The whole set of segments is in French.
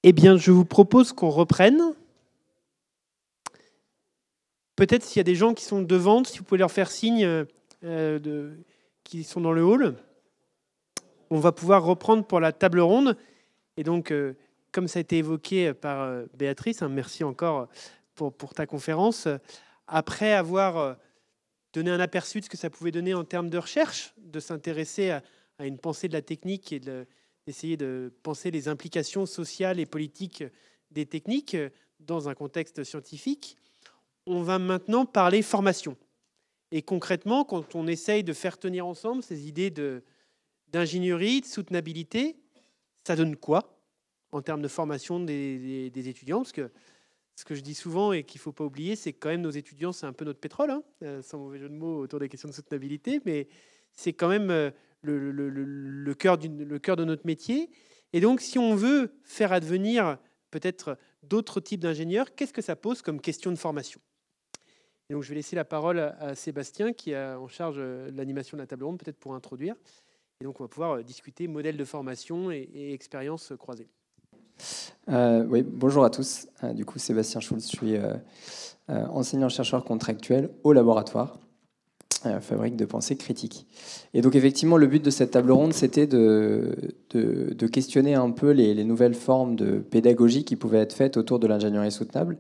Eh bien, je vous propose qu'on reprenne. Peut-être s'il y a des gens qui sont devant, si vous pouvez leur faire signe qui sont dans le hall. On va pouvoir reprendre pour la table ronde. Et donc, comme ça a été évoqué par Béatrice, merci encore pour ta conférence, après avoir donné un aperçu de ce que ça pouvait donner en termes de recherche, de s'intéresser à une pensée de la technique et d'essayer de penser les implications sociales et politiques des techniques dans un contexte scientifique, on va maintenant parler formation. Et concrètement, quand on essaye de faire tenir ensemble ces idées d'ingénierie, de soutenabilité, ça donne quoi en termes de formation des étudiants? Parce que ce que je dis souvent et qu'il ne faut pas oublier, c'est que quand même nos étudiants, c'est un peu notre pétrole, sans mauvais jeu de mots autour des questions de soutenabilité, mais c'est quand même le cœur de notre métier. Et donc, si on veut faire advenir peut-être d'autres types d'ingénieurs, qu'est-ce que ça pose comme question de formation? Et donc, je vais laisser la parole à Sébastien, qui est en charge de l'animation de la table ronde, peut-être pour introduire. Et donc, on va pouvoir discuter modèle de formation et expériences croisées. Oui, bonjour à tous. Du coup, Sébastien Schulz, je suis enseignant-chercheur contractuel au laboratoire Fabrique de pensée critique. Et donc, effectivement, le but de cette table ronde, c'était de questionner un peu les nouvelles formes de pédagogie qui pouvaient être faites autour de l'ingénierie soutenable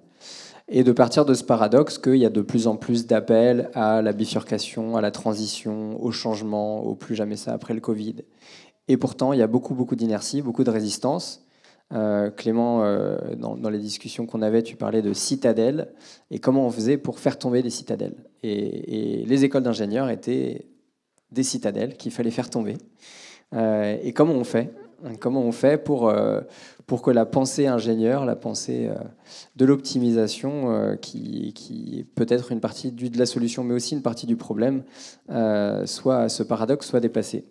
et de partir de ce paradoxe qu'il y a de plus en plus d'appels à la bifurcation, à la transition, au changement, au plus jamais ça après le Covid. Et pourtant, il y a beaucoup d'inertie, beaucoup de résistance. Clément, dans les discussions qu'on avait, tu parlais de citadelles et comment on faisait pour faire tomber des citadelles. Et les écoles d'ingénieurs étaient des citadelles qu'il fallait faire tomber. Et comment on fait pour que la pensée ingénieure, la pensée de l'optimisation, qui peut être une partie de la solution, mais aussi une partie du problème, ce paradoxe soit dépassé.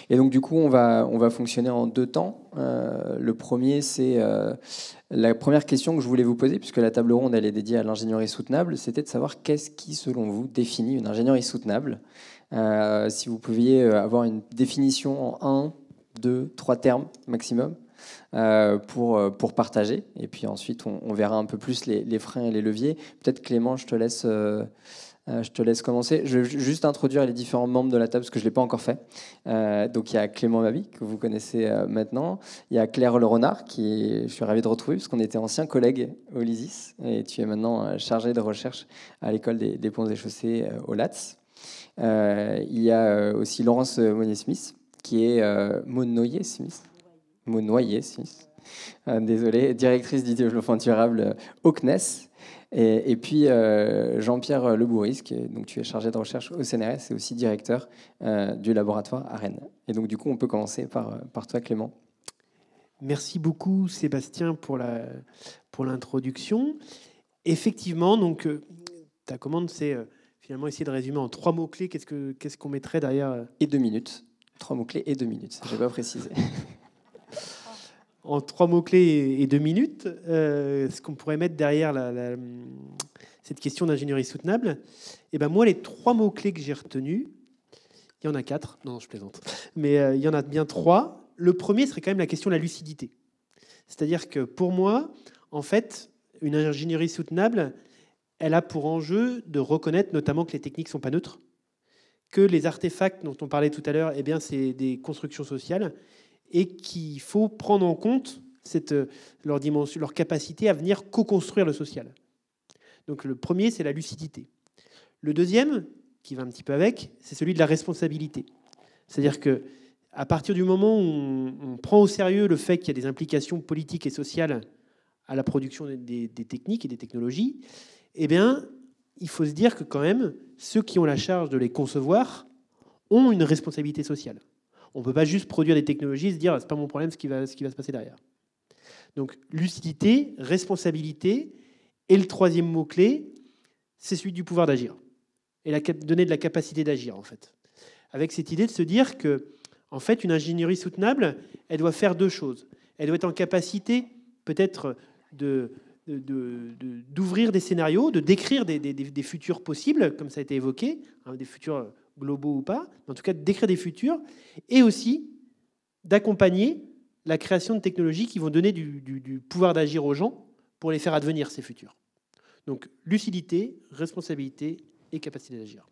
Et donc, du coup, on va fonctionner en deux temps. Le premier, c'est la première question que je voulais vous poser, puisque la table ronde, elle est dédiée à l'ingénierie soutenable, c'était de savoir qu'est-ce qui, selon vous, définit une ingénierie soutenable. Si vous pouviez avoir une définition en 1, 2, 3 termes maximum pour partager. Et puis ensuite, on verra un peu plus les freins et les leviers. Peut-être, Clément, je te laisse commencer. Je vais juste introduire les différents membres de la table, parce que je ne l'ai pas encore fait. Donc, il y a Clément Mabi, que vous connaissez maintenant. Il y a Claire Lerenard, je suis ravi de retrouver, parce qu'on était anciens collègues au LYSIS. Et tu es maintenant chargé de recherche à l'école des ponts et chaussées au LATS. Il y a aussi Laurence Monnier-Smith, qui est Monnoyer-Smith. Désolé, directrice du développement durable au CNES. Et puis Jean-Pierre Lebouris, donc tu es chargé de recherche au CNRS et aussi directeur du laboratoire à Rennes. Et donc du coup, on peut commencer par toi, Clément. Merci beaucoup, Sébastien, pour l'introduction. Effectivement, donc ta commande, c'est finalement essayer de résumer en 3 mots-clés. Qu'est-ce qu'on mettrait derrière Et 2 minutes. 3 mots-clés et 2 minutes. Je n'ai pas précisé. En 3 mots-clés et 2 minutes, ce qu'on pourrait mettre derrière cette question d'ingénierie soutenable. Et ben moi, les 3 mots-clés que j'ai retenus, il y en a 4. Non, je plaisante. Mais il y en a bien 3. Le premier serait quand même la question de la lucidité. C'est-à-dire que pour moi, en fait, une ingénierie soutenable, elle a pour enjeu de reconnaître notamment que les techniques ne sont pas neutres, que les artefacts dont on parlait tout à l'heure, eh bien, c'est des constructions sociales, et qu'il faut prendre en compte leur dimension, leur capacité à venir co-construire le social. Donc le premier, c'est la lucidité. Le deuxième, qui va un petit peu avec, c'est celui de la responsabilité. C'est-à-dire que à partir du moment où on prend au sérieux le fait qu'il y a des implications politiques et sociales à la production des techniques et des technologies, eh bien, il faut se dire que quand même, ceux qui ont la charge de les concevoir ont une responsabilité sociale. On ne peut pas juste produire des technologies et se dire « c'est pas mon problème ce qui va se passer derrière ». Donc, lucidité, responsabilité, et le troisième mot-clé, c'est celui du pouvoir d'agir. Et donner de la capacité d'agir, en fait. Avec cette idée de se dire que, en fait, une ingénierie soutenable, elle doit faire 2 choses. Elle doit être en capacité, peut-être, d'ouvrir des scénarios, de décrire des futurs possibles, comme ça a été évoqué, des futurs globaux ou pas, mais en tout cas de décrire des futurs, et aussi d'accompagner la création de technologies qui vont donner du pouvoir d'agir aux gens pour les faire advenir ces futurs. Donc lucidité, responsabilité et capacité d'agir.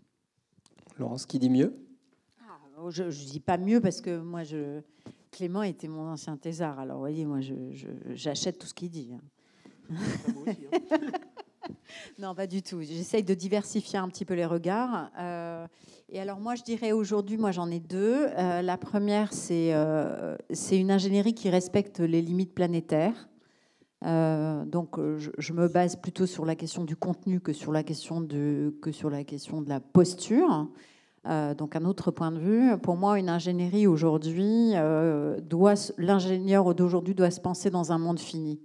Laurence, qui dit mieux? Je ne dis pas mieux parce que moi, Clément était mon ancien thésard. Alors, vous voyez, moi, j'achète tout ce qu'il dit. Moi aussi, hein. Non, pas du tout. J'essaye de diversifier un petit peu les regards. Et alors, moi, je dirais aujourd'hui, moi, j'en ai deux. La première, c'est une ingénierie qui respecte les limites planétaires. Donc, je me base plutôt sur la question du contenu que sur la question de la posture. Donc, un autre point de vue. Pour moi, une ingénierie aujourd'hui, l'ingénieur d'aujourd'hui doit se penser dans un monde fini.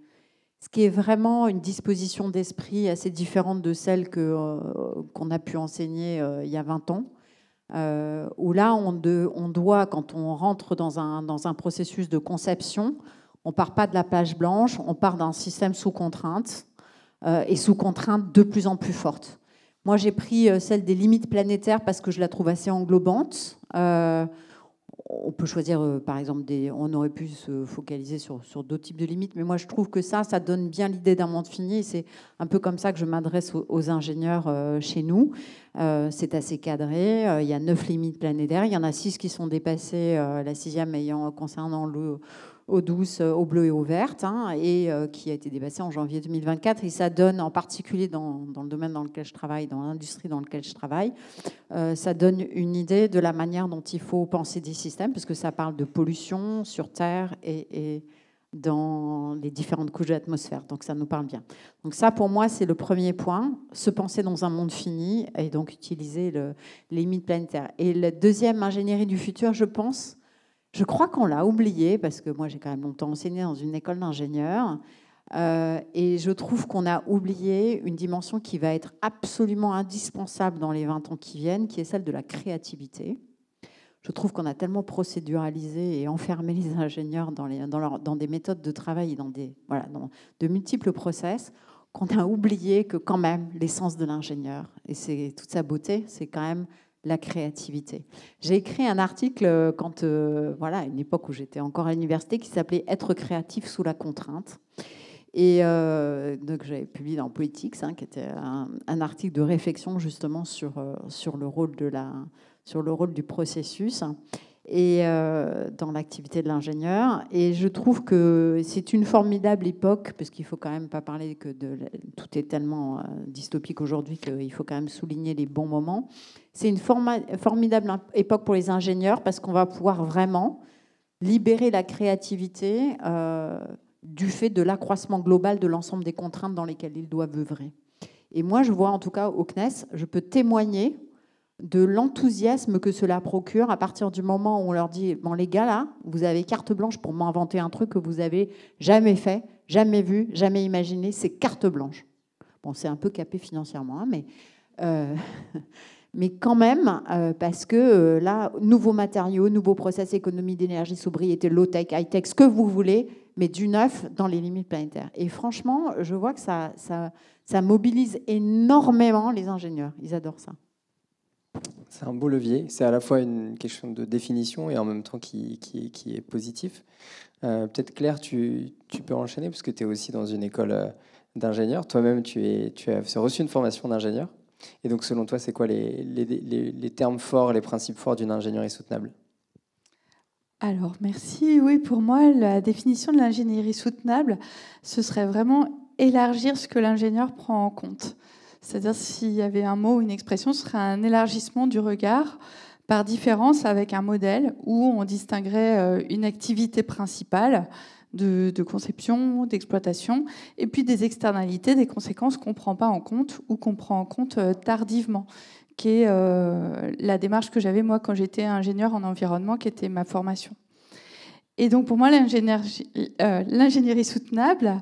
Ce qui est vraiment une disposition d'esprit assez différente de celle qu'on a pu enseigner il y a 20 ans. Où là, on doit, quand on rentre dans un processus de conception, on ne part pas de la page blanche, on part d'un système sous contrainte, et sous contrainte de plus en plus forte. Moi, j'ai pris celle des limites planétaires parce que je la trouve assez englobante. On peut choisir, par exemple, on aurait pu se focaliser sur d'autres types de limites, mais moi, je trouve que ça donne bien l'idée d'un monde fini. C'est un peu comme ça que je m'adresse aux ingénieurs chez nous. C'est assez cadré. Il y a 9 limites planétaires. Il y en a 6 qui sont dépassées, la 6e concernant l'eau douce, eau bleue et eau verte, et qui a été dépassée en janvier 2024. Et ça donne, en particulier dans le domaine dans lequel je travaille, dans l'industrie dans laquelle je travaille, ça donne une idée de la manière dont il faut penser des systèmes, parce que ça parle de pollution sur Terre et dans les différentes couches de l'atmosphère. Donc ça nous parle bien. Donc ça, pour moi, c'est le premier point, se penser dans un monde fini et donc utiliser les limites planétaires. Et la deuxième ingénierie du futur, je crois qu'on l'a oublié, parce que moi, j'ai quand même longtemps enseigné dans une école d'ingénieurs, et je trouve qu'on a oublié une dimension qui va être absolument indispensable dans les 20 ans qui viennent, qui est celle de la créativité. Je trouve qu'on a tellement procéduralisé et enfermé les ingénieurs dans des méthodes de travail et dans de multiples process, qu'on a oublié que quand même l'essence de l'ingénieur, et c'est toute sa beauté, c'est quand même la créativité. J'ai écrit un article à une époque où j'étais encore à l'université, qui s'appelait « Être créatif sous la contrainte ». Et donc j'avais publié dans Politics, qui était un article de réflexion justement sur le rôle du processus et dans l'activité de l'ingénieur. Et je trouve que c'est une formidable époque, parce qu'il ne faut quand même pas parler que tout est tellement dystopique aujourd'hui qu'il faut quand même souligner les bons moments. C'est une formidable époque pour les ingénieurs, parce qu'on va pouvoir vraiment libérer la créativité du fait de l'accroissement global de l'ensemble des contraintes dans lesquelles ils doivent œuvrer. Et moi, je vois en tout cas au CNES, je peux témoigner de l'enthousiasme que cela procure à partir du moment où on leur dit « Bon, les gars, là, vous avez carte blanche pour m'inventer un truc que vous avez jamais fait, jamais vu, jamais imaginé. C'est carte blanche. » Bon, c'est un peu capé financièrement, mais quand même, parce que là, nouveaux matériaux, nouveaux process, économie d'énergie, sobriété, low-tech, high-tech, ce que vous voulez, mais du neuf dans les limites planétaires. Et franchement, je vois que ça mobilise énormément les ingénieurs. Ils adorent ça. C'est un beau levier. C'est à la fois une question de définition et en même temps qui est positif. Peut-être Claire, tu peux enchaîner, parce que tu es aussi dans une école d'ingénieur. Toi-même, tu as reçu une formation d'ingénieur. Et donc, selon toi, c'est quoi les termes forts, les principes forts d'une ingénierie soutenable ? Alors, merci. Oui, pour moi, la définition de l'ingénierie soutenable, ce serait vraiment élargir ce que l'ingénieur prend en compte. C'est-à-dire, s'il y avait un mot ou une expression, ce serait un élargissement du regard par différence avec un modèle où on distinguerait une activité principale de conception, d'exploitation, et puis des externalités, des conséquences qu'on ne prend pas en compte ou qu'on prend en compte tardivement, qui est la démarche que j'avais moi quand j'étais ingénieur en environnement, qui était ma formation. Et donc pour moi, l'ingénierie soutenable,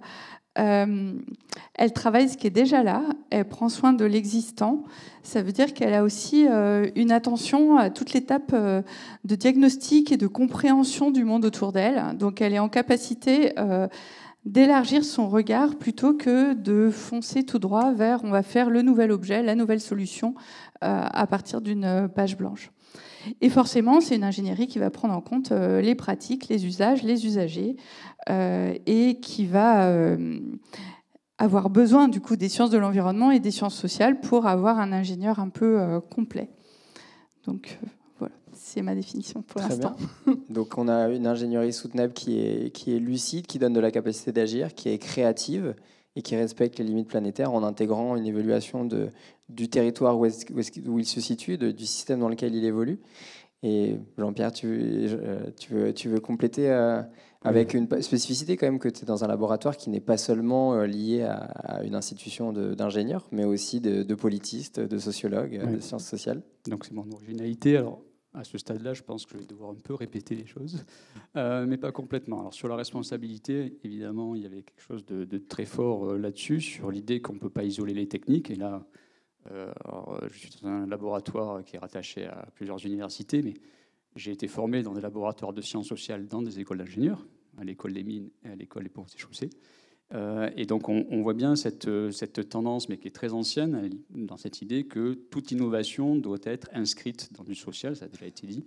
elle travaille ce qui est déjà là, elle prend soin de l'existant. Ça veut dire qu'elle a aussi une attention à toute l'étape de diagnostic et de compréhension du monde autour d'elle. Donc elle est en capacité d'élargir son regard plutôt que de foncer tout droit vers on va faire le nouvel objet, la nouvelle solution à partir d'une page blanche. Et forcément, c'est une ingénierie qui va prendre en compte les pratiques, les usages, les usagers, et qui va avoir besoin du coup des sciences de l'environnement et des sciences sociales pour avoir un ingénieur un peu complet. Donc voilà, c'est ma définition pour l'instant. Donc on a une ingénierie soutenable qui est lucide, qui donne de la capacité d'agir, qui est créative et qui respecte les limites planétaires en intégrant une évaluation du territoire où il se situe, du système dans lequel il évolue. Et Jean-Pierre, tu veux compléter avec une spécificité quand même, que tu es dans un laboratoire qui n'est pas seulement lié à une institution d'ingénieurs, mais aussi de politistes, de sociologues, de sciences sociales. Donc c'est mon originalité. Alors à ce stade-là, je pense que je vais devoir un peu répéter les choses, mais pas complètement. Alors sur la responsabilité, évidemment, il y avait quelque chose de très fort là-dessus, sur l'idée qu'on ne peut pas isoler les techniques. Et là, je suis dans un laboratoire qui est rattaché à plusieurs universités, mais j'ai été formé dans des laboratoires de sciences sociales dans des écoles d'ingénieurs, à l'école des mines et à l'école des ponts et chaussées. Et donc on voit bien cette tendance, mais qui est très ancienne, dans cette idée que toute innovation doit être inscrite dans du social, ça a déjà été dit,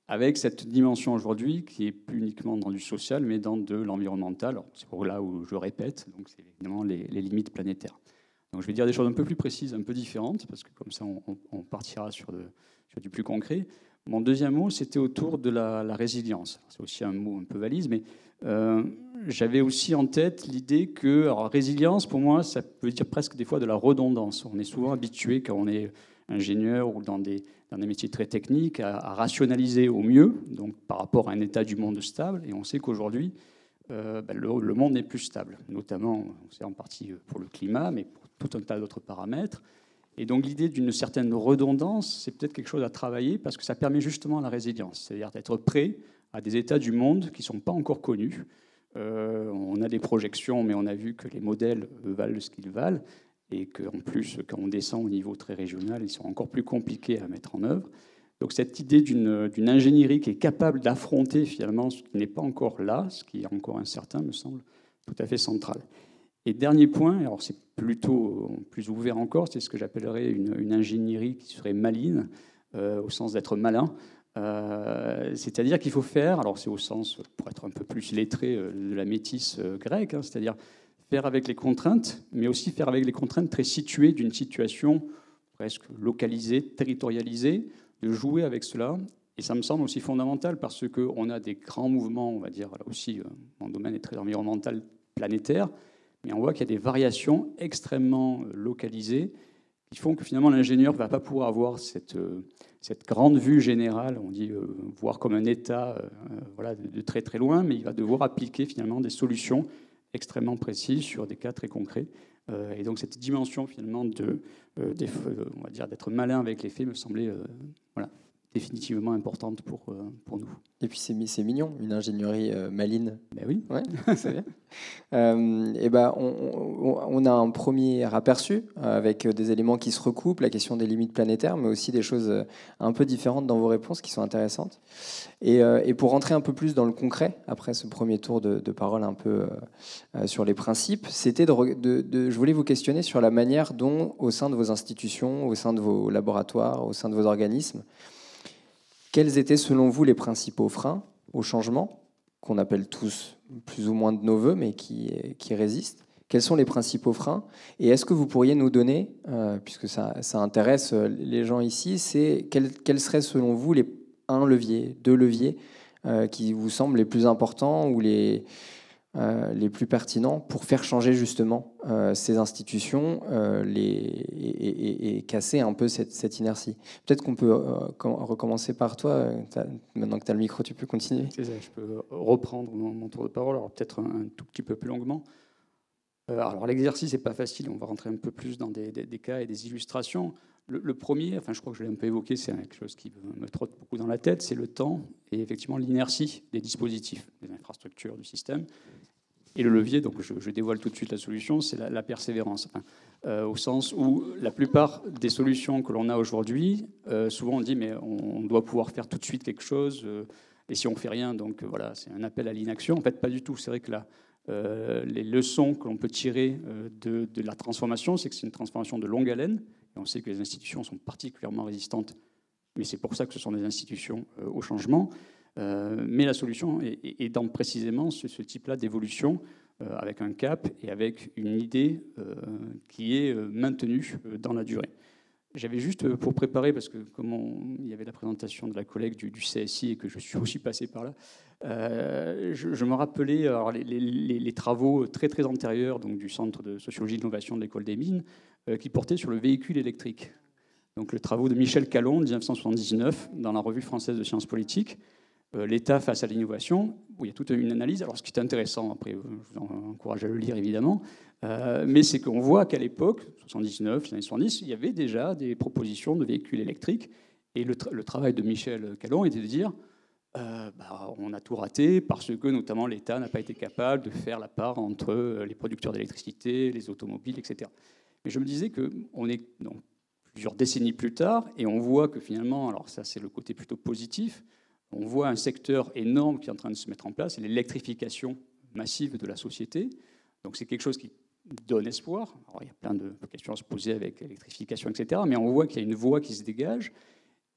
avec cette dimension aujourd'hui qui est plus uniquement dans du social, mais dans de l'environnemental. C'est pour là où je répète, donc c'est évidemment les limites planétaires. Donc je vais dire des choses un peu plus précises, un peu différentes, parce que comme ça on partira sur du plus concret. Mon deuxième mot, c'était autour de la résilience. C'est aussi un mot un peu valise, mais j'avais aussi en tête l'idée que, alors, résilience, pour moi, ça veut dire presque des fois de la redondance. On est souvent habitué, quand on est ingénieur ou dans des métiers très techniques, à rationaliser au mieux, donc par rapport à un état du monde stable. Et on sait qu'aujourd'hui, le monde n'est plus stable, notamment, c'est en partie pour le climat, mais pour tout un tas d'autres paramètres. Et donc l'idée d'une certaine redondance, c'est peut-être quelque chose à travailler parce que ça permet justement la résilience, c'est-à-dire d'être prêt à des états du monde qui ne sont pas encore connus. On a des projections, mais on a vu que les modèles valent ce qu'ils valent et qu'en plus, quand on descend au niveau très régional, ils sont encore plus compliqués à mettre en œuvre. Donc cette idée d'une ingénierie qui est capable d'affronter finalement ce qui n'est pas encore là, ce qui est encore incertain, me semble tout à fait central. Et dernier point, alors c'est plutôt plus ouvert encore, c'est ce que j'appellerais une ingénierie qui serait maligne, au sens d'être malin. C'est-à-dire qu'il faut faire, alors c'est au sens, pour être un peu plus lettré, de la métisse grecque, hein, c'est-à-dire faire avec les contraintes, mais aussi faire avec les contraintes très situées d'une situation presque localisée, territorialisée, de jouer avec cela. Et ça me semble aussi fondamental parce qu'on a des grands mouvements, on va dire, là aussi, mon domaine est très environnemental, planétaire, mais on voit qu'il y a des variations extrêmement localisées qui font que finalement l'ingénieur ne va pas pouvoir avoir cette grande vue générale, on dit voir comme un état voilà, de très très loin, mais il va devoir appliquer finalement des solutions extrêmement précises sur des cas très concrets. Et donc cette dimension finalement on va dire d'être malin avec les faits me semblait voilà, définitivement importante pour nous. Et puis c'est mignon, une ingénierie maligne. Ben oui. Ouais, c'est bien. Et on a un premier aperçu avec des éléments qui se recoupent, la question des limites planétaires, mais aussi des choses un peu différentes dans vos réponses qui sont intéressantes. Et pour rentrer un peu plus dans le concret, après ce premier tour de parole un peu sur les principes, c'était je voulais vous questionner sur la manière dont, au sein de vos institutions, au sein de vos laboratoires, au sein de vos organismes, quels étaient selon vous les principaux freins au changement, qu'on appelle tous plus ou moins de nos voeux, mais qui résistent? Quels sont les principaux freins? Et est-ce que vous pourriez nous donner, puisque ça intéresse les gens ici, quels seraient selon vous un levier, deux leviers qui vous semblent les plus importants ou les plus pertinents pour faire changer justement ces institutions et casser un peu cette inertie? Peut-être qu'on peut recommencer par toi. Maintenant que tu as le micro, tu peux continuer. C'est ça, je peux reprendre mon tour de parole, alors peut-être un tout petit peu plus longuement. Alors l'exercice n'est pas facile, on va rentrer un peu plus dans des cas et des illustrations. Le premier, enfin je crois que je l'ai un peu évoqué, c'est quelque chose qui me trotte beaucoup dans la tête, c'est le temps et effectivement l'inertie des dispositifs, des infrastructures, du système. Et le levier, donc je dévoile tout de suite la solution, c'est la persévérance. Au sens où la plupart des solutions que l'on a aujourd'hui, souvent on dit mais on doit pouvoir faire tout de suite quelque chose, et si on ne fait rien, donc voilà, c'est un appel à l'inaction. En fait, pas du tout. C'est vrai que les leçons que l'on peut tirer de la transformation, c'est que c'est une transformation de longue haleine, et on sait que les institutions sont particulièrement résistantes, mais c'est pour ça que ce sont des institutions au changement. Mais la solution est dans précisément ce type-là d'évolution, avec un cap et avec une idée qui est maintenue dans la durée. J'avais juste pour préparer, parce que comme il y avait la présentation de la collègue du CSI et que je suis aussi passé par là, je me rappelais alors, les travaux très très antérieurs donc, du Centre de sociologie et d'innovation de l'École des Mines qui portaient sur le véhicule électrique. Donc les travaux de Michel Callon, 1979, dans la Revue française de sciences politiques, l'État face à l'innovation, où il y a toute une analyse. Alors ce qui est intéressant, après je vous encourage à le lire évidemment, mais c'est qu'on voit qu'à l'époque, 79, les années 70, il y avait déjà des propositions de véhicules électriques. Et le travail de Michel Callon était de dire on a tout raté parce que notamment l'État n'a pas été capable de faire la part entre les producteurs d'électricité, les automobiles, etc. Mais je me disais qu'on est donc, plusieurs décennies plus tard et on voit que finalement, alors ça c'est le côté plutôt positif, on voit un secteur énorme qui est en train de se mettre en place, c'est l'électrification massive de la société. Donc c'est quelque chose qui donne espoir. Alors, il y a plein de questions à se poser avec l'électrification, etc. Mais on voit qu'il y a une voie qui se dégage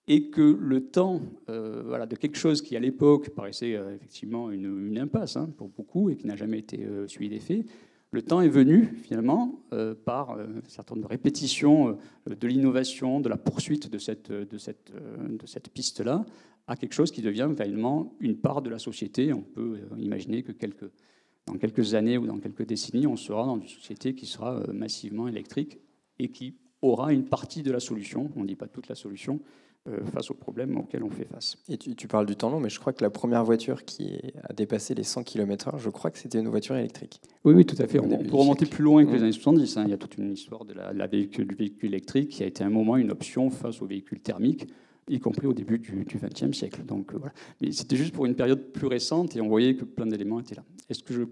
et que le temps de quelque chose qui, à l'époque, paraissait effectivement une impasse pour beaucoup et qui n'a jamais été suivi d'effet, le temps est venu, finalement, par un certain nombre de répétitions de l'innovation, de la poursuite de cette piste-là, à quelque chose qui devient réellement une part de la société. On peut imaginer que dans quelques années ou dans quelques décennies, on sera dans une société qui sera massivement électrique et qui aura une partie de la solution, on ne dit pas toute la solution, face aux problèmes auxquels on fait face. Et tu parles du temps long, mais je crois que la première voiture qui a dépassé les 100 km/h, je crois que c'était une voiture électrique. Oui, tout à fait. On peut remonter plus loin que les années 70. Il y a toute une histoire du véhicule électrique qui a été à un moment une option face aux véhicules thermiques, y compris au début du XXe siècle. Donc, voilà. Mais c'était juste pour une période plus récente et on voyait que plein d'éléments étaient là. Est-ce que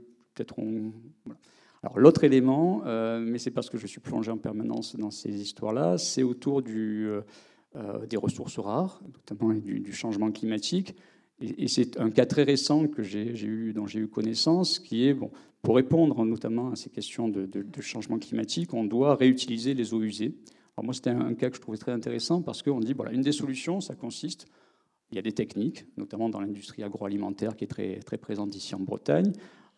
voilà. Alors l'autre élément, mais c'est parce que je suis plongé en permanence dans ces histoires-là, c'est autour des ressources rares, notamment du changement climatique. Et c'est un cas très récent dont j'ai eu connaissance, qui est, pour répondre notamment à ces questions de changement climatique, on doit réutiliser les eaux usées. Alors moi, c'était un cas que je trouvais très intéressant parce qu'on dit, une des solutions, ça consiste, il y a des techniques, notamment dans l'industrie agroalimentaire qui est très, très présente ici en Bretagne,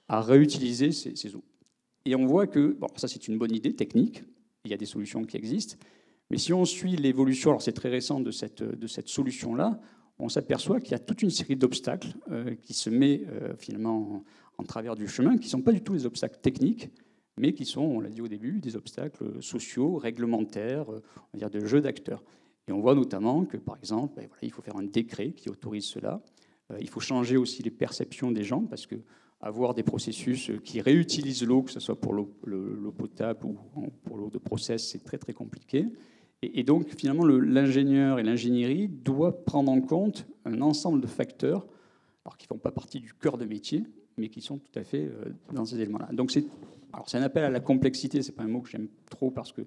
à réutiliser ces eaux. Et on voit que, ça c'est une bonne idée technique, il y a des solutions qui existent, mais si on suit l'évolution, alors c'est très récent de cette solution-là, on s'aperçoit qu'il y a toute une série d'obstacles qui se met finalement en travers du chemin, qui ne sont pas du tout des obstacles techniques, mais qui sont, on l'a dit au début, des obstacles sociaux, réglementaires, on va dire de jeu d'acteurs. Et on voit notamment que, par exemple, il faut faire un décret qui autorise cela. Il faut changer aussi les perceptions des gens, parce que avoir des processus qui réutilisent l'eau, que ce soit pour l'eau potable ou pour l'eau de process, c'est très très compliqué. Et donc, finalement, l'ingénieur et l'ingénierie doivent prendre en compte un ensemble de facteurs, alors qui ne font pas partie du cœur de métier, mais qui sont tout à fait dans ces éléments-là. Donc, c'est un appel à la complexité, ce n'est pas un mot que j'aime trop, parce que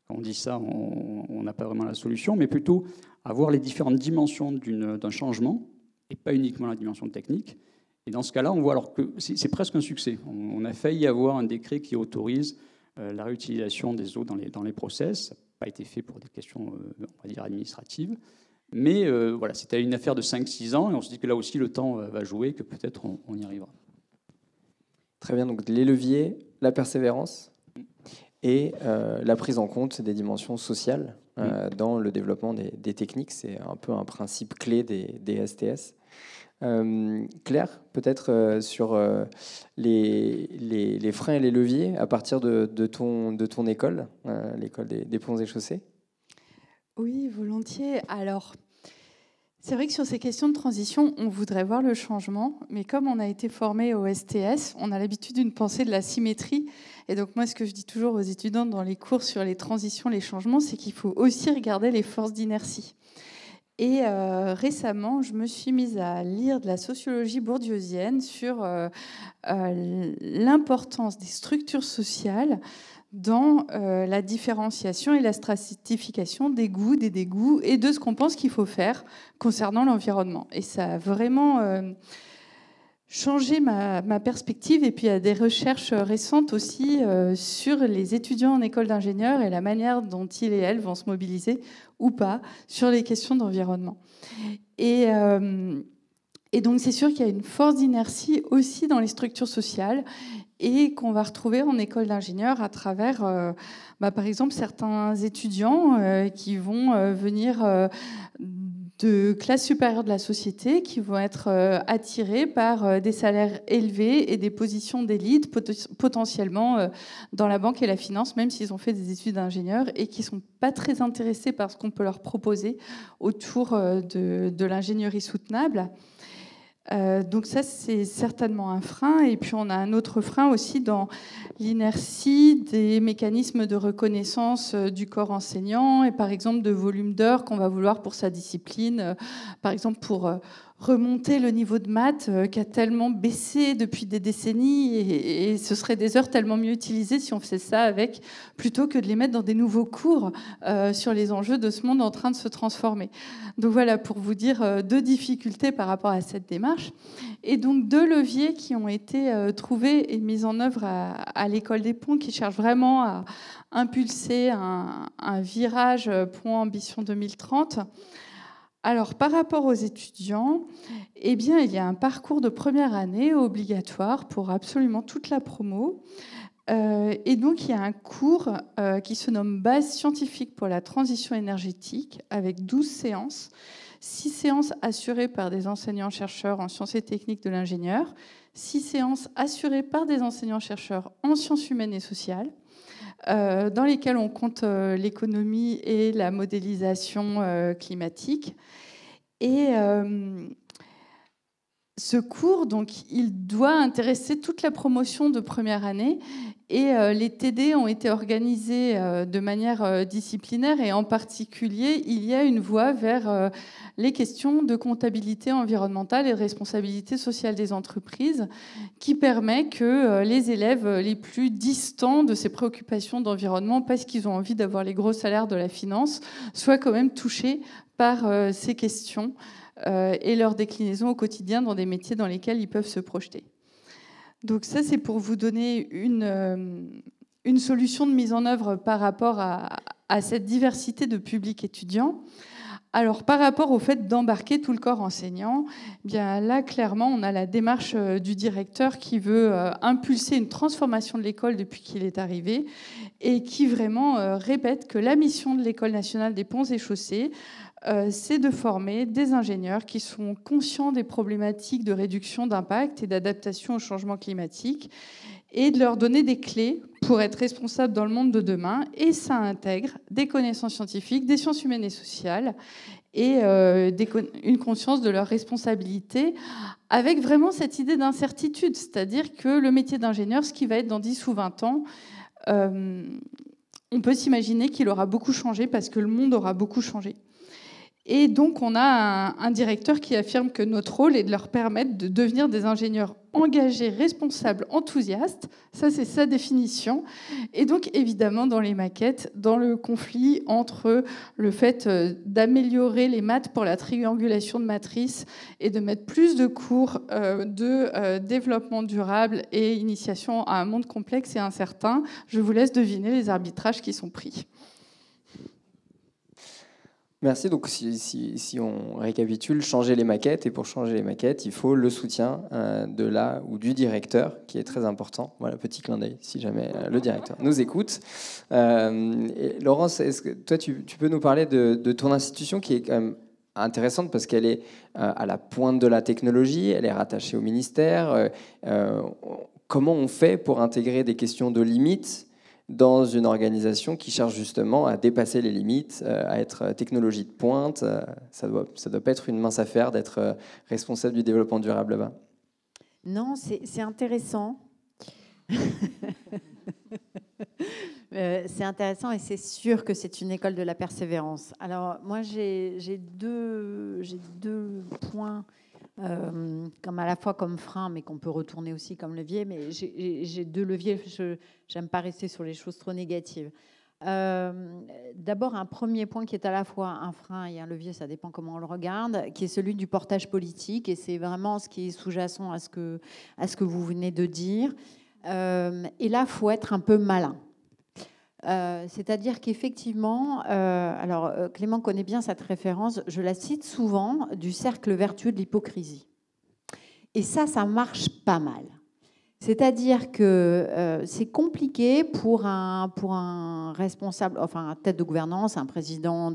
quand on dit ça, on n'a pas vraiment la solution, mais plutôt avoir les différentes dimensions d'un changement, et pas uniquement la dimension technique. Et dans ce cas-là, on voit alors que c'est presque un succès. On a failli avoir un décret qui autorise la réutilisation des eaux dans les process. Ça n'a pas été fait pour des questions, on va dire, administratives. Mais voilà, c'était une affaire de 5-6 ans, et on se dit que là aussi, le temps va jouer, que peut-être on y arrivera. Très bien, donc les leviers, la persévérance et la prise en compte des dimensions sociales dans le développement des techniques. C'est un peu un principe clé des STS. Claire, peut-être sur les freins et les leviers à partir de ton école, l'école des ponts et chaussées. Oui, volontiers. Alors, c'est vrai que sur ces questions de transition, on voudrait voir le changement, mais comme on a été formé au STS, on a l'habitude d'une pensée de la symétrie. Et donc moi, ce que je dis toujours aux étudiants dans les cours sur les transitions, les changements, c'est qu'il faut aussi regarder les forces d'inertie. Et récemment, je me suis mise à lire de la sociologie bourdieusienne sur l'importance des structures sociales dans la différenciation et la stratification des goûts, des dégoûts et de ce qu'on pense qu'il faut faire concernant l'environnement. Et ça a vraiment changer ma perspective. Et puis il y a des recherches récentes aussi sur les étudiants en école d'ingénieur et la manière dont ils et elles vont se mobiliser ou pas sur les questions d'environnement. Et donc c'est sûr qu'il y a une force d'inertie aussi dans les structures sociales et qu'on va retrouver en école d'ingénieur à travers, par exemple, certains étudiants qui vont venir de classes supérieures de la société, qui vont être attirés par des salaires élevés et des positions d'élite, potentiellement dans la banque et la finance, même s'ils ont fait des études d'ingénieur, et qui ne sont pas très intéressés par ce qu'on peut leur proposer autour de l'ingénierie soutenable. Donc ça, c'est certainement un frein. Et puis on a un autre frein aussi dans l'inertie des mécanismes de reconnaissance du corps enseignant et par exemple de volume d'heures qu'on va vouloir pour sa discipline. Par exemple pour remonter le niveau de maths qui a tellement baissé depuis des décennies et ce serait des heures tellement mieux utilisées si on faisait ça avec, plutôt que de les mettre dans des nouveaux cours sur les enjeux de ce monde en train de se transformer. Donc voilà, pour vous dire deux difficultés par rapport à cette démarche. Et donc deux leviers qui ont été trouvés et mis en œuvre à l'École des Ponts, qui cherchent vraiment à impulser un virage Ponts Ambition 2030. Alors, par rapport aux étudiants, eh bien, il y a un parcours de première année obligatoire pour absolument toute la promo. Et donc, il y a un cours qui se nomme Base scientifique pour la transition énergétique, avec 12 séances. 6 séances assurées par des enseignants-chercheurs en sciences et techniques de l'ingénieur, 6 séances assurées par des enseignants-chercheurs en sciences humaines et sociales, dans lesquelles on compte l'économie et la modélisation climatique. Et ce cours, donc, il doit intéresser toute la promotion de première année. Et les TD ont été organisés de manière disciplinaire. Et en particulier, il y a une voie vers les questions de comptabilité environnementale et de responsabilité sociale des entreprises qui permet que les élèves les plus distants de ces préoccupations d'environnement, parce qu'ils ont envie d'avoir les gros salaires de la finance, soient quand même touchés par ces questions et leur déclinaison au quotidien dans des métiers dans lesquels ils peuvent se projeter. Donc ça, c'est pour vous donner une solution de mise en œuvre par rapport à cette diversité de publics étudiants. Alors, par rapport au fait d'embarquer tout le corps enseignant, bien là, clairement, on a la démarche du directeur qui veut impulser une transformation de l'école depuis qu'il est arrivé et qui vraiment répète que la mission de l'École nationale des ponts et chaussées, c'est de former des ingénieurs qui sont conscients des problématiques de réduction d'impact et d'adaptation au changement climatique et de leur donner des clés pour être responsables dans le monde de demain. Et ça intègre des connaissances scientifiques, des sciences humaines et sociales et une conscience de leur responsabilité avec vraiment cette idée d'incertitude, c'est-à-dire que le métier d'ingénieur, ce qui va être dans 10 ou 20 ans, on peut s'imaginer qu'il aura beaucoup changé parce que le monde aura beaucoup changé. Et donc, on a un directeur qui affirme que notre rôle est de leur permettre de devenir des ingénieurs engagés, responsables, enthousiastes. Ça, c'est sa définition. Et donc, évidemment, dans les maquettes, dans le conflit entre le fait d'améliorer les maths pour la triangulation de matrices et de mettre plus de cours de développement durable et initiation à un monde complexe et incertain, je vous laisse deviner les arbitrages qui sont pris. Merci. Donc, si on récapitule, changer les maquettes. Et pour changer les maquettes, il faut le soutien de la ou du directeur, qui est très important. Voilà, petit clin d'œil, si jamais le directeur nous écoute. Et Laurence, est-ce que toi, tu peux nous parler de ton institution, qui est quand même intéressante parce qu'elle est à la pointe de la technologie, elle est rattachée au ministère. Comment on fait pour intégrer des questions de limites dans une organisation qui cherche justement à dépasser les limites, à être technologie de pointe? Ça doit pas être une mince affaire d'être responsable du développement durable là-bas. Non, c'est intéressant. C'est intéressant et c'est sûr que c'est une école de la persévérance. Alors moi, j'ai deux points, comme à la fois comme frein, mais qu'on peut retourner aussi comme levier. Mais j'ai deux leviers. J'aime pas rester sur les choses trop négatives. D'abord, un premier point qui est à la fois un frein et un levier, ça dépend comment on le regarde, qui est celui du portage politique. Et c'est vraiment ce qui est sous-jacent à ce que vous venez de dire. Et là, il faut être un peu malin. C'est-à-dire qu'effectivement, Clément connaît bien cette référence, je la cite souvent, du cercle vertueux de l'hypocrisie. Et ça marche pas mal. C'est-à-dire que c'est compliqué pour un responsable, enfin un tête de gouvernance, un président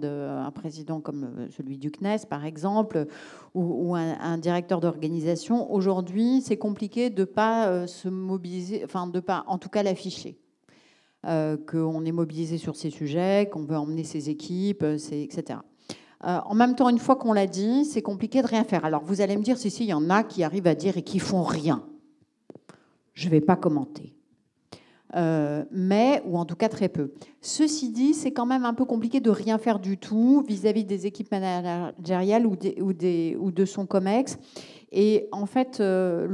comme celui du CNES par exemple, ou un directeur d'organisation. Aujourd'hui, c'est compliqué de pas se mobiliser, enfin de pas, en tout cas l'afficher. Qu'on est mobilisé sur ces sujets, qu'on veut emmener ses équipes, etc. En même temps, une fois qu'on l'a dit, c'est compliqué de rien faire. Alors vous allez me dire, si, il y en a qui arrivent à dire et qui font rien. Je ne vais pas commenter. Ou en tout cas très peu. Ceci dit, c'est quand même un peu compliqué de rien faire du tout vis-à-vis des équipes managériales ou de son COMEX. Et en fait, ce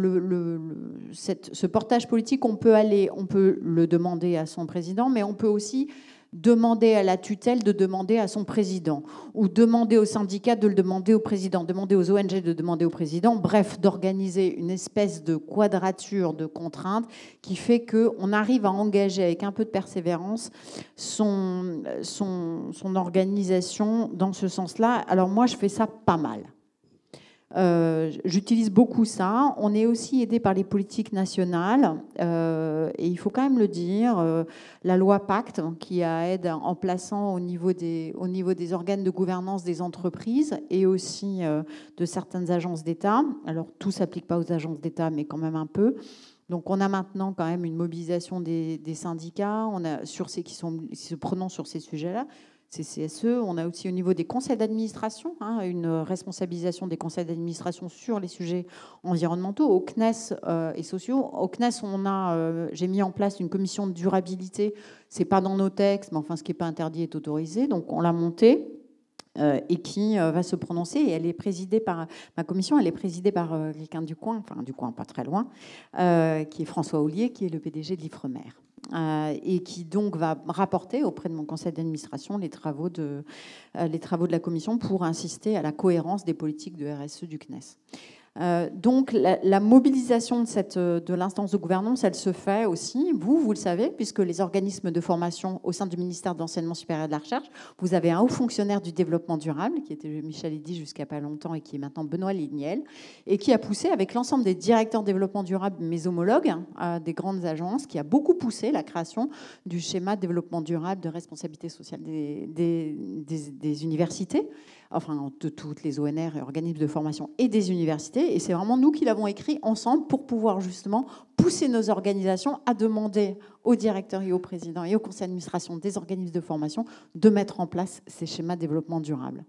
portage politique, on peut le demander à son président, mais on peut aussi demander à la tutelle de demander à son président, ou demander aux syndicats de le demander au président, demander aux ONG de demander au président, bref, d'organiser une espèce de quadrature de contraintes qui fait qu'on arrive à engager avec un peu de persévérance son organisation dans ce sens-là. Alors moi, je fais ça pas mal. J'utilise beaucoup ça. On est aussi aidé par les politiques nationales et il faut quand même le dire, la loi Pacte qui aide en plaçant au niveau des organes de gouvernance des entreprises et aussi de certaines agences d'État. Alors tout s'applique pas aux agences d'État, mais quand même un peu. Donc on a maintenant quand même une mobilisation des syndicats, on a sur ceux qui se prononcent sur ces sujets-là. CCSE, on a aussi au niveau des conseils d'administration, une responsabilisation des conseils d'administration sur les sujets environnementaux, au CNES et sociaux. Au CNES, j'ai mis en place une commission de durabilité. C'est pas dans nos textes, mais enfin, ce qui n'est pas interdit est autorisé. Donc, on l'a montée et qui va se prononcer. Et elle est présidée par ma commission. Elle est présidée par quelqu'un du coin, enfin du coin, pas très loin, qui est François Ollier, qui est le PDG de l'Ifremer. Et qui donc va rapporter auprès de mon conseil d'administration les travaux de la commission pour insister à la cohérence des politiques de RSE du CNES. Donc la mobilisation de l'instance de gouvernance, elle se fait aussi, vous le savez, puisque les organismes de formation au sein du ministère de l'Enseignement supérieur et de la Recherche, vous avez un haut fonctionnaire du développement durable, qui était Michel Eddy jusqu'à pas longtemps et qui est maintenant Benoît Lignel, et qui a poussé avec l'ensemble des directeurs de développement durable, mes homologues, des grandes agences, qui a beaucoup poussé la création du schéma de développement durable de responsabilité sociale des universités, enfin de toutes les ONR et organismes de formation et des universités. Et c'est vraiment nous qui l'avons écrit ensemble pour pouvoir justement pousser nos organisations à demander aux directeurs et aux présidents et au conseil d'administration des organismes de formation de mettre en place ces schémas de développement durable.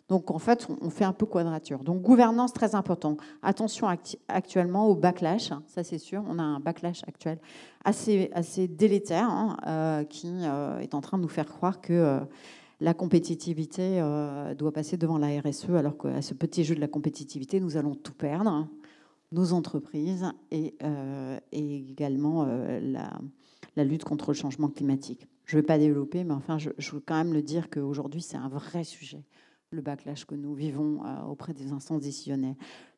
Donc en fait, on fait un peu quadrature. Donc gouvernance, très important. Attention actuellement au backlash, ça c'est sûr. On a un backlash actuel assez délétère qui est en train de nous faire croire que la compétitivité doit passer devant la RSE, alors qu'à ce petit jeu de la compétitivité, nous allons tout perdre, nos entreprises et également la lutte contre le changement climatique. Je ne vais pas développer, mais enfin, je veux quand même le dire qu'aujourd'hui, c'est un vrai sujet, le backlash que nous vivons auprès des instances décisionnelles.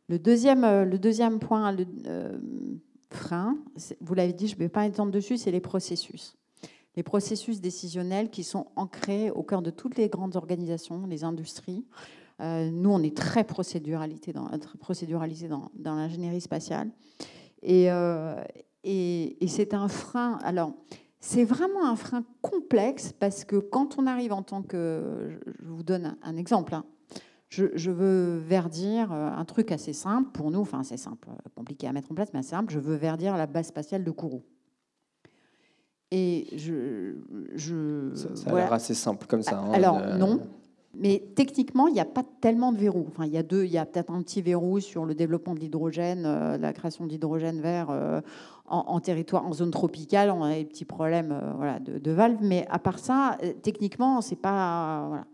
Le deuxième point, frein, vous l'avez dit, je ne vais pas étendre dessus, c'est les processus. Les processus décisionnels qui sont ancrés au cœur de toutes les grandes organisations, les industries. Nous, on est très procéduralisé dans l'ingénierie spatiale. Et c'est un frein. Alors, c'est vraiment un frein complexe parce que quand on arrive en tant que... Je vous donne un exemple. Je veux verdir un truc assez simple pour nous. Enfin, c'est simple, compliqué à mettre en place, mais assez simple. Je veux verdir la base spatiale de Kourou. Et ça a l'air assez simple comme ça. Alors, non. Mais techniquement, il n'y a pas tellement de verrous. Enfin, il y a peut-être un petit verrou sur le développement de l'hydrogène, la création d'hydrogène vert en territoire, en zone tropicale. On a des petits problèmes de valves. Mais à part ça, techniquement, c'est pas... Voilà.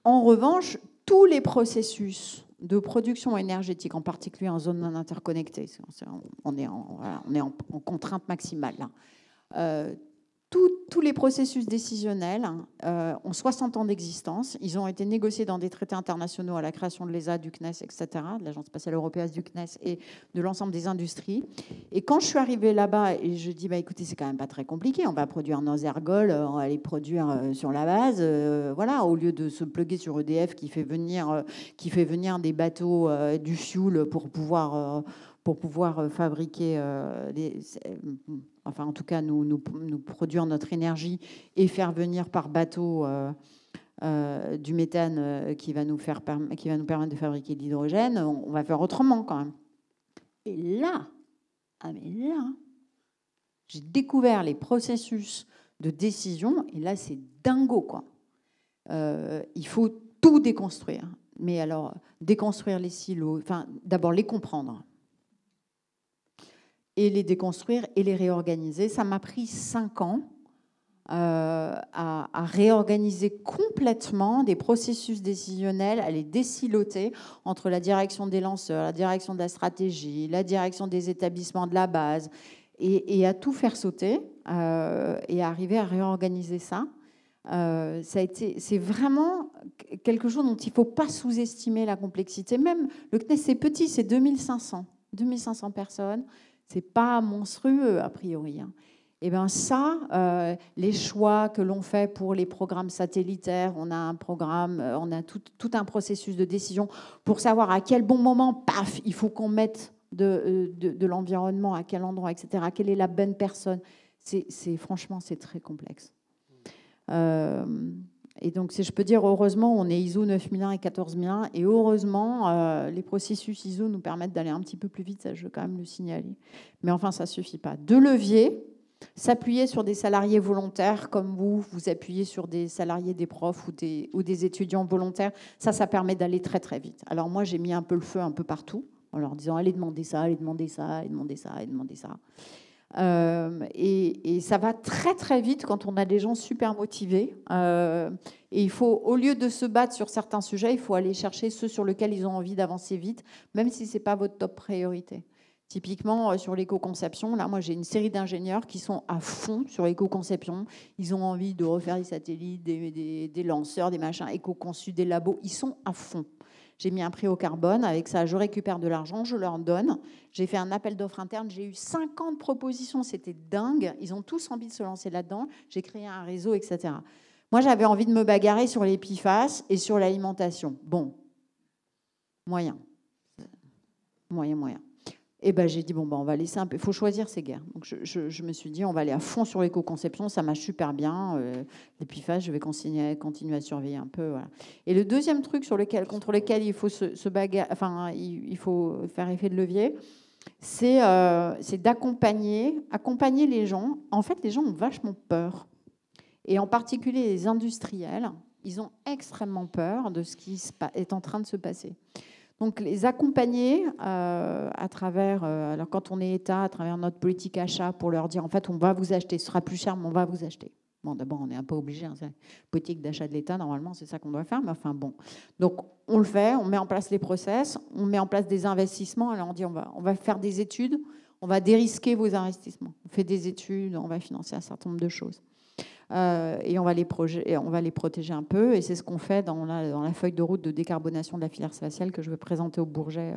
En revanche, tous les processus de production énergétique, en particulier en zone non interconnectée, on est en contrainte maximale, là. tous les processus décisionnels ont 60 ans d'existence. Ils ont été négociés dans des traités internationaux à la création de l'ESA, du CNES, etc., de l'Agence spatiale européenne, du CNES et de l'ensemble des industries. Et quand je suis arrivée là-bas, et je dis, écoutez, c'est quand même pas très compliqué, on va produire nos ergols, on va les produire sur la base, voilà, au lieu de se plugger sur EDF qui fait venir des bateaux du fioul pour pouvoir fabriquer enfin en tout cas nous produire notre énergie et faire venir par bateau du méthane qui va nous permettre de fabriquer de l'hydrogène. On va faire autrement quand même. Et là, j'ai découvert les processus de décision et là c'est dingo quoi. Il faut tout déconstruire. Mais alors déconstruire les silos, enfin d'abord les comprendre. Et les déconstruire et les réorganiser. Ça m'a pris 5 ans à réorganiser complètement des processus décisionnels, à les désiloter entre la direction des lanceurs, la direction de la stratégie, la direction des établissements de la base, et à tout faire sauter et arriver à réorganiser ça. C'est vraiment quelque chose dont il ne faut pas sous-estimer la complexité. Même le CNES, c'est petit, c'est 2500 personnes. C'est pas monstrueux, a priori. Et bien ça, les choix que l'on fait pour les programmes satellitaires, on a un programme, on a tout un processus de décision pour savoir à quel bon moment, paf, il faut qu'on mette de l'environnement, à quel endroit, etc. Quelle est la bonne personne. Franchement, c'est très complexe. Et donc, si je peux dire, heureusement, on est ISO 9001 et 14001, et heureusement, les processus ISO nous permettent d'aller un petit peu plus vite, ça je veux quand même le signaler. Mais enfin, ça ne suffit pas. 2 leviers, s'appuyer sur des salariés volontaires comme vous appuyez sur des salariés, des profs ou des étudiants volontaires, ça permet d'aller très très vite. Alors moi, j'ai mis un peu le feu un peu partout, en leur disant, allez demander ça, allez demander ça, allez demander ça, allez demander ça. Et ça va très très vite quand on a des gens super motivés. Et il faut, au lieu de se battre sur certains sujets, il faut aller chercher ceux sur lesquels ils ont envie d'avancer vite, même si ce n'est pas votre top priorité. Typiquement, sur l'éco-conception, là, moi, j'ai une série d'ingénieurs qui sont à fond sur l'éco-conception. Ils ont envie de refaire des satellites, des lanceurs, des machins éco-conçus, des labos. Ils sont à fond. J'ai mis un prix au carbone. Avec ça, je récupère de l'argent, je leur donne. J'ai fait un appel d'offres interne. J'ai eu 50 propositions. C'était dingue. Ils ont tous envie de se lancer là-dedans. J'ai créé un réseau, etc. Moi, j'avais envie de me bagarrer sur les PFAS et sur l'alimentation. Bon, moyen. Et ben, j'ai dit, bon, on va laisser un peu. Il faut choisir ses guerres. Donc, je me suis dit, on va aller à fond sur l'éco-conception. Ça marche super bien. Les PFAS, je vais continuer à surveiller un peu. Voilà. Et le deuxième truc contre lequel il faut se bagarrer, enfin, il faut faire effet de levier, c'est d'accompagner les gens. En fait, les gens ont vachement peur. Et en particulier les industriels, ils ont extrêmement peur de ce qui est en train de se passer. Donc, les accompagner à travers, alors quand on est État, à travers notre politique achat, pour leur dire, en fait, on va vous acheter, ce sera plus cher, mais on va vous acheter. Bon, d'abord, on n'est un peu obligé, hein, c'est la politique d'achat de l'État, normalement, c'est ça qu'on doit faire, mais enfin, bon. Donc, on le fait, on met en place les process, on met en place des investissements, alors on dit, on va faire des études, on va dérisquer vos investissements. On fait des études, on va financer un certain nombre de choses. Et on va les protéger un peu. Et c'est ce qu'on fait dans la feuille de route de décarbonation de la filière spatiale que je vais présenter au Bourget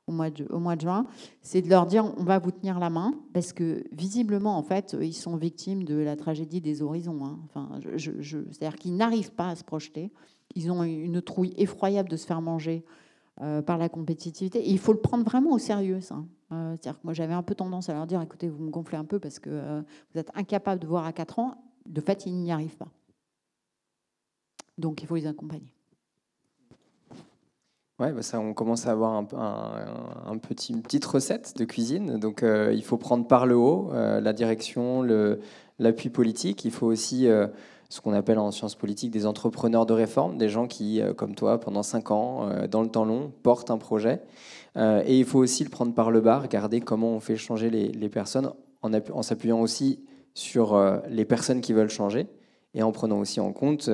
au mois de juin. C'est de leur dire, on va vous tenir la main, parce que visiblement, en fait, ils sont victimes de la tragédie des horizons. Hein. Enfin, c'est-à-dire qu'ils n'arrivent pas à se projeter. Ils ont une trouille effroyable de se faire manger par la compétitivité. Et il faut le prendre vraiment au sérieux, ça. C'est-à-dire que moi, j'avais un peu tendance à leur dire, écoutez, vous me gonflez un peu parce que vous êtes incapable de voir à 4 ans. De fait, ils n'y arrivent pas. Donc, il faut les accompagner. Ouais, bah ça, on commence à avoir une petite recette de cuisine. Donc, il faut prendre par le haut la direction, l'appui politique. Il faut aussi ce qu'on appelle en sciences politiques des entrepreneurs de réforme, des gens qui, comme toi, pendant 5 ans, dans le temps long, portent un projet. Et il faut aussi le prendre par le bas, regarder comment on fait changer les personnes en s'appuyant aussi sur les personnes qui veulent changer et en prenant aussi en compte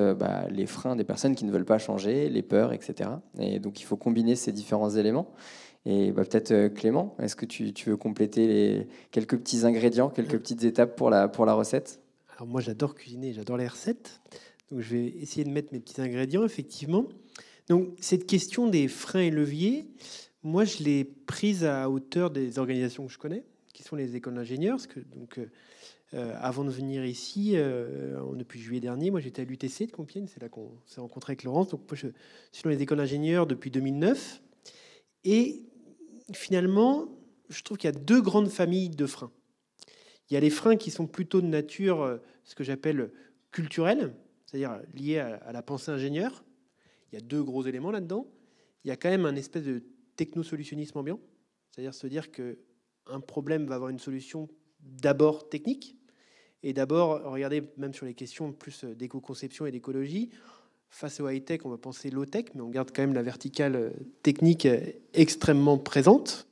les freins des personnes qui ne veulent pas changer, les peurs, etc. Et donc, il faut combiner ces différents éléments. Et peut-être Clément, est-ce que tu veux compléter quelques petits ingrédients, quelques petites étapes pour la recette ? Alors moi, j'adore cuisiner, j'adore les recettes. Donc je vais essayer de mettre mes petits ingrédients, effectivement. Donc cette question des freins et leviers, moi, je l'ai prise à hauteur des organisations que je connais, qui sont les écoles d'ingénieurs. Avant de venir ici, depuis juillet dernier, moi j'étais à l'UTC de Compiègne, c'est là qu'on s'est rencontré avec Laurence. Donc moi, je suis dans les écoles d'ingénieurs depuis 2009. Et finalement, je trouve qu'il y a deux grandes familles de freins. Il y a les freins qui sont plutôt de nature, ce que j'appelle culturelle, c'est-à-dire liés à la pensée ingénieure. Il y a deux gros éléments là-dedans. Il y a quand même un espèce de technosolutionnisme ambiant, c'est-à-dire se dire qu'un problème va avoir une solution d'abord technique, et d'abord, regardez, même sur les questions plus d'éco-conception et d'écologie, face au high-tech, on va penser low-tech, mais on garde quand même la verticale technique extrêmement présente.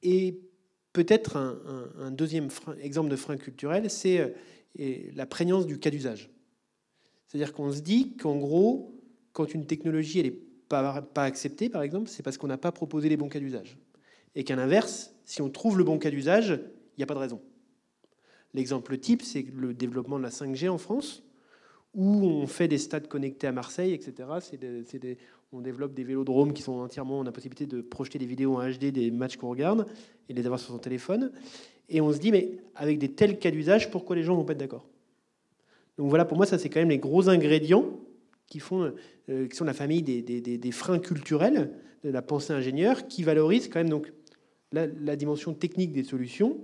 Et peut-être un deuxième exemple de frein culturel, c'est la prégnance du cas d'usage. C'est-à-dire qu'on se dit qu'en gros, quand une technologie n'est pas acceptée, par exemple, c'est parce qu'on n'a pas proposé les bons cas d'usage. Et qu'à l'inverse, si on trouve le bon cas d'usage, il n'y a pas de raison. L'exemple type, c'est le développement de la 5G en France, où on fait des stades connectés à Marseille, etc. On développe des vélodromes qui sont entièrement, on a la possibilité de projeter des vidéos en HD des matchs qu'on regarde et de les avoir sur son téléphone. Et on se dit, mais avec des tels cas d'usage, pourquoi les gens ne vont pas être d'accord? Donc voilà, pour moi, ça c'est quand même les gros ingrédients qui sont la famille des freins culturels de la pensée ingénieure, qui valorisent quand même donc la dimension technique des solutions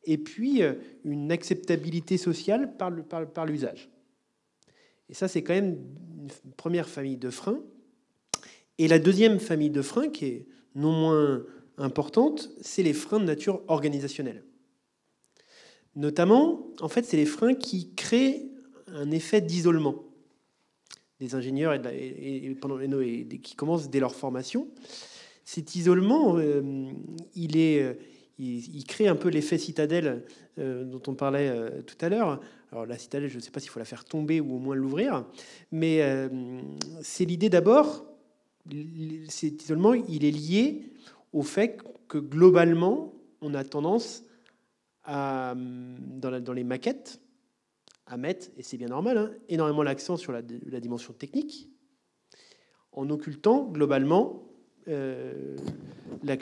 et puis une acceptabilité sociale par l'usage. Et ça, c'est quand même une première famille de freins. Et la deuxième famille de freins, qui est non moins importante, c'est les freins de nature organisationnelle. Notamment, en fait, c'est les freins qui créent un effet d'isolement des ingénieurs et qui commencent dès leur formation. Cet isolement, il crée un peu l'effet citadelle dont on parlait tout à l'heure. Alors la citadelle, je ne sais pas s'il faut la faire tomber ou au moins l'ouvrir, mais c'est l'idée d'abord, cet isolement, il est lié au fait que globalement, on a tendance dans les maquettes à mettre, et c'est bien normal, hein, énormément l'accent sur la dimension technique, en occultant globalement la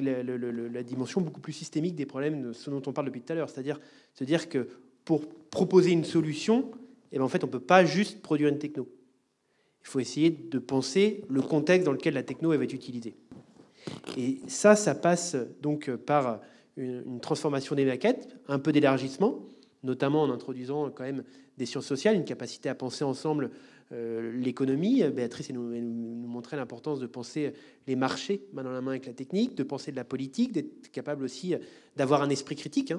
dimension beaucoup plus systémique des problèmes de ce dont on parle depuis tout à l'heure, c'est-à-dire se dire que pour proposer une solution, eh bien, en fait, on ne peut pas juste produire une techno. Il faut essayer de penser le contexte dans lequel la techno va être utilisée. Et ça passe donc par une transformation des maquettes, un peu d'élargissement, notamment en introduisant quand même des sciences sociales, une capacité à penser ensemble l'économie. Béatrice nous montrait l'importance de penser les marchés main dans la main avec la technique, de penser de la politique, d'être capable aussi d'avoir un esprit critique.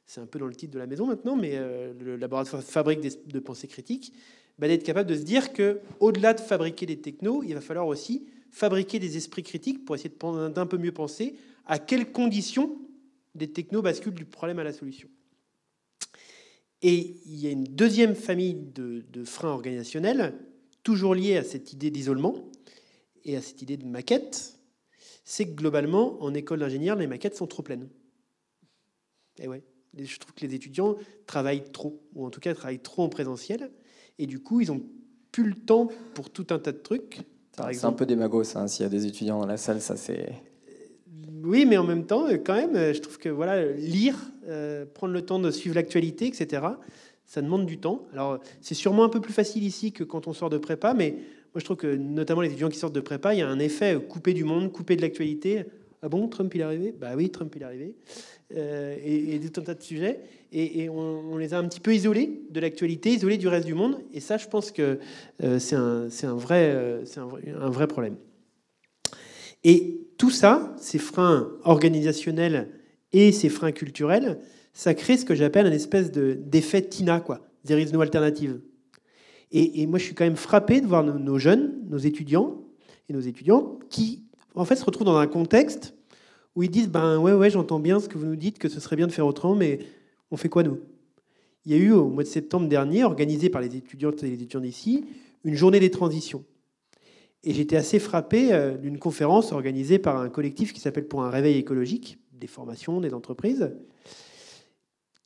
C'est un peu dans le titre de la maison maintenant, mais le laboratoire fabrique de pensée critique, d'être capable de se dire qu'au-delà de fabriquer des technos, il va falloir aussi fabriquer des esprits critiques pour essayer d'un peu mieux penser à quelles conditions des technos basculent du problème à la solution. Et il y a une deuxième famille de freins organisationnels, toujours liés à cette idée d'isolement et à cette idée de maquette, c'est que globalement, en école d'ingénieur, les maquettes sont trop pleines. Et ouais, je trouve que les étudiants travaillent trop, ou en tout cas travaillent trop en présentiel, et du coup, ils n'ont plus le temps pour tout un tas de trucs. C'est un peu démago, ça, hein, s'il y a des étudiants dans la salle, ça c'est... Oui, mais en même temps, quand même, je trouve que voilà, lire, prendre le temps de suivre l'actualité, etc., ça demande du temps. Alors, c'est sûrement un peu plus facile ici que quand on sort de prépa, mais moi, je trouve que notamment les étudiants qui sortent de prépa, il y a un effet coupé du monde, coupé de l'actualité. Ah bon, Trump, il est arrivé? Bah oui, Trump, il est arrivé. Et tout un tas de sujets. Et on les a un petit peu isolés de l'actualité, isolés du reste du monde. Et ça, je pense que c'est un vrai problème. Et tout ça, ces freins organisationnels et ces freins culturels, ça crée ce que j'appelle un espèce d'effet TINA, quoi. There is no alternative. Et moi, je suis quand même frappé de voir nos jeunes, nos étudiants et nos étudiantes qui, en fait, se retrouvent dans un contexte où ils disent ouais, j'entends bien ce que vous nous dites, que ce serait bien de faire autrement, mais on fait quoi, nous? Il y a eu, au mois de septembre dernier, organisé par les étudiantes et les étudiants d'ici, une journée des transitions. Et j'étais assez frappé d'une conférence organisée par un collectif qui s'appelle Pour un réveil écologique, des formations, des entreprises,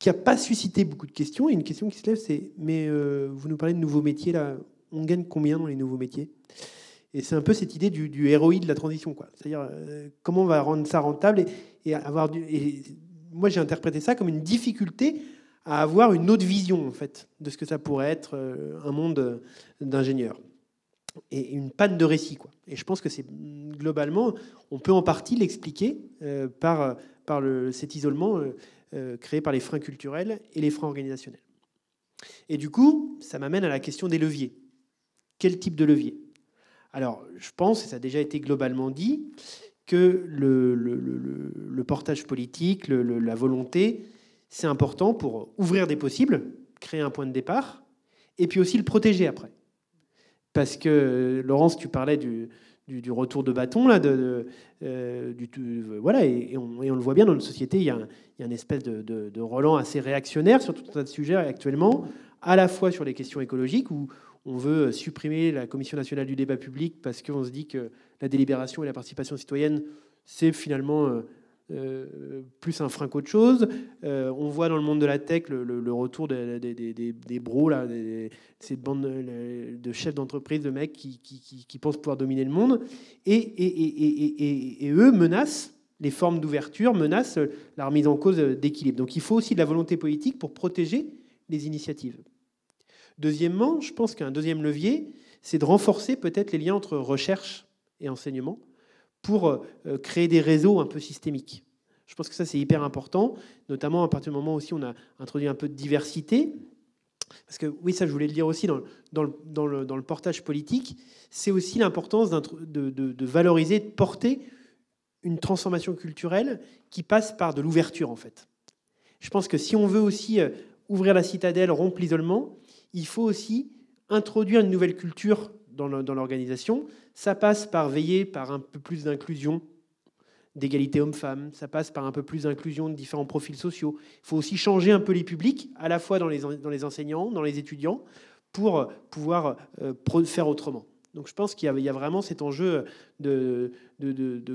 qui n'a pas suscité beaucoup de questions. Et une question qui se lève, c'est mais vous nous parlez de nouveaux métiers, là, on gagne combien dans les nouveaux métiers? Et c'est un peu cette idée du ROI de la transition, quoi. C'est-à-dire comment on va rendre ça rentable et avoir et moi, j'ai interprété ça comme une difficulté à avoir une autre vision, en fait, de ce que ça pourrait être un monde d'ingénieurs. Et une panne de récit, quoi. Et je pense que c'est globalement, on peut en partie l'expliquer par cet isolement créé par les freins culturels et les freins organisationnels. Et du coup, ça m'amène à la question des leviers. Quel type de levier? Alors, je pense, et ça a déjà été globalement dit, que le portage politique, la volonté, c'est important pour ouvrir des possibles, créer un point de départ, et puis aussi le protéger après. Parce que, Laurence, tu parlais du retour de bâton, là, voilà, et on le voit bien dans notre société, il y a une espèce de relent assez réactionnaire sur tout un tas de sujets actuellement, à la fois sur les questions écologiques, où on veut supprimer la Commission nationale du débat public parce qu'on se dit que la délibération et la participation citoyenne, c'est finalement plus un frein qu'autre chose. On voit dans le monde de la tech le retour des bros, là, cette bande de chefs d'entreprise, de mecs qui pensent pouvoir dominer le monde. Et eux menacent les formes d'ouverture, menacent la remise en cause d'équilibre. Donc il faut aussi de la volonté politique pour protéger les initiatives. Deuxièmement, je pense qu'un deuxième levier, c'est de renforcer peut-être les liens entre recherche et enseignement pour créer des réseaux un peu systémiques. Je pense que ça, c'est hyper important, notamment à partir du moment où aussi on a introduit un peu de diversité. Parce que, oui, ça, je voulais le dire aussi dans le portage politique, c'est aussi l'importance de valoriser, de porter une transformation culturelle qui passe par de l'ouverture, en fait. Je pense que si on veut aussi ouvrir la citadelle, rompre l'isolement, il faut aussi introduire une nouvelle culture dans l'organisation. Ça passe par veiller par un peu plus d'inclusion, d'égalité homme-femme. Ça passe par un peu plus d'inclusion de différents profils sociaux. Il faut aussi changer un peu les publics, à la fois dans les enseignants, dans les étudiants, pour pouvoir faire autrement. Donc je pense qu'il y a vraiment cet enjeu de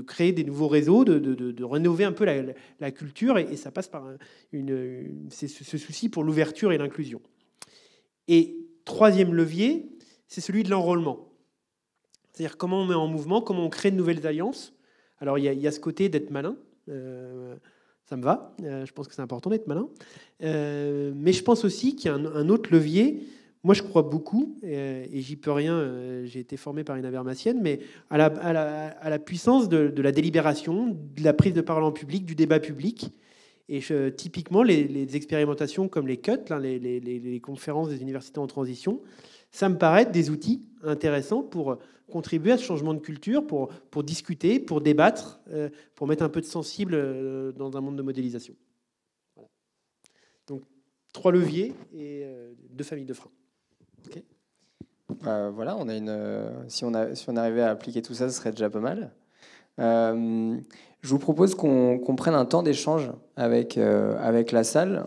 créer des nouveaux réseaux, de rénover un peu la culture, et ça passe par ce souci pour l'ouverture et l'inclusion. Et troisième levier, c'est celui de l'enrôlement. C'est-à-dire comment on met en mouvement, comment on crée de nouvelles alliances. Alors il y a ce côté d'être malin, ça me va, je pense que c'est important d'être malin. Mais je pense aussi qu'il y a un autre levier. Moi je crois beaucoup, et j'y peux rien, j'ai été formé par une avermacienne, mais à la puissance de la délibération, de la prise de parole en public, du débat public. Et typiquement, les expérimentations comme les CUT, les conférences des universités en transition, ça me paraît être des outils intéressants pour contribuer à ce changement de culture, pour discuter, pour débattre, pour mettre un peu de sensible dans un monde de modélisation. Voilà. Donc, 3 leviers et 2 familles de freins. Okay. Voilà, on a si on arrivait à appliquer tout ça, ce serait déjà pas mal. Je vous propose qu'on prenne un temps d'échange avec la salle.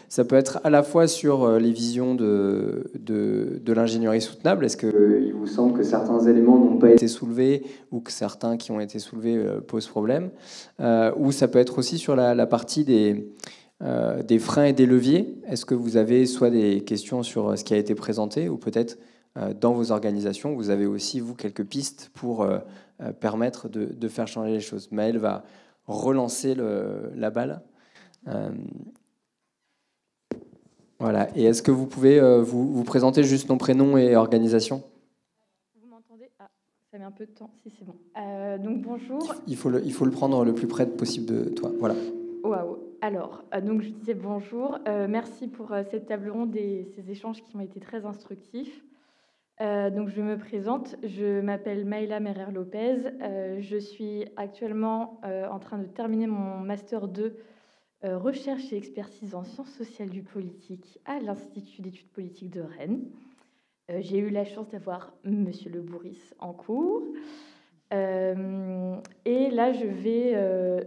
Ça peut être à la fois sur les visions de l'ingénierie soutenable. Est-ce qu'il vous semble que certains éléments n'ont pas été soulevés ou que certains qui ont été soulevés posent problème, ou ça peut être aussi sur la partie des freins et des leviers. Est-ce que vous avez soit des questions sur ce qui a été présenté, ou peut-être dans vos organisations, vous avez aussi, vous, quelques pistes pour permettre de faire changer les choses. Maëlle va relancer la balle. Voilà. Et est-ce que vous pouvez vous présenter juste nom, prénom et organisation? Vous m'entendez? Ah, ça met un peu de temps. Si, c'est bon. Donc, bonjour. Il faut le prendre le plus près possible de toi. Voilà. Waouh. Alors, donc je disais bonjour. Merci pour cette table ronde et ces échanges qui ont été très instructifs. Donc je me présente, je m'appelle Maïla Merer-Lopez, je suis actuellement en train de terminer mon Master 2 Recherche et expertise en sciences sociales du politique à l'Institut d'études politiques de Rennes. J'ai eu la chance d'avoir Monsieur Le Bourris en cours. Et là, je vais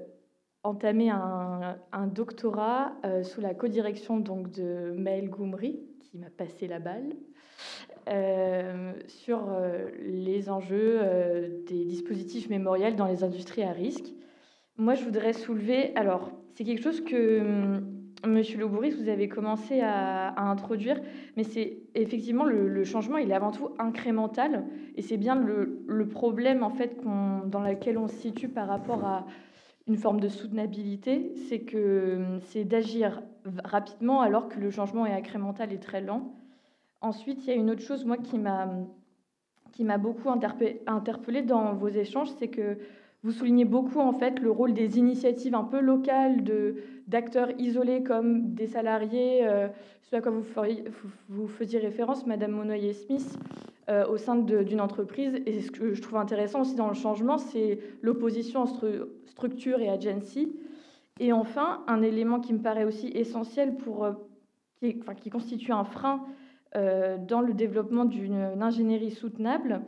entamer un doctorat sous la codirection donc, de Maëlle Goumri, qui m'a passé la balle. Sur les enjeux des dispositifs mémoriels dans les industries à risque. Moi, je voudrais soulever... Alors, c'est quelque chose que Monsieur Le Bourris, vous avez commencé à introduire, mais c'est effectivement le changement, il est avant tout incrémental, et c'est bien le problème en fait dans lequel on se situe par rapport à une forme de soutenabilité, c'est que c'est d'agir rapidement alors que le changement est incrémental et très lent. Ensuite, il y a une autre chose moi qui m'a beaucoup interpellée dans vos échanges, c'est que vous soulignez beaucoup en fait le rôle des initiatives un peu locales d'acteurs isolés comme des salariés, ce à quoi vous faisiez référence, Madame Monnoyer-Smith, au sein d'une entreprise. Et ce que je trouve intéressant aussi dans le changement, c'est l'opposition entre structure et agency. Et enfin, un élément qui me paraît aussi essentiel qui constitue un frein dans le développement d'une ingénierie soutenable,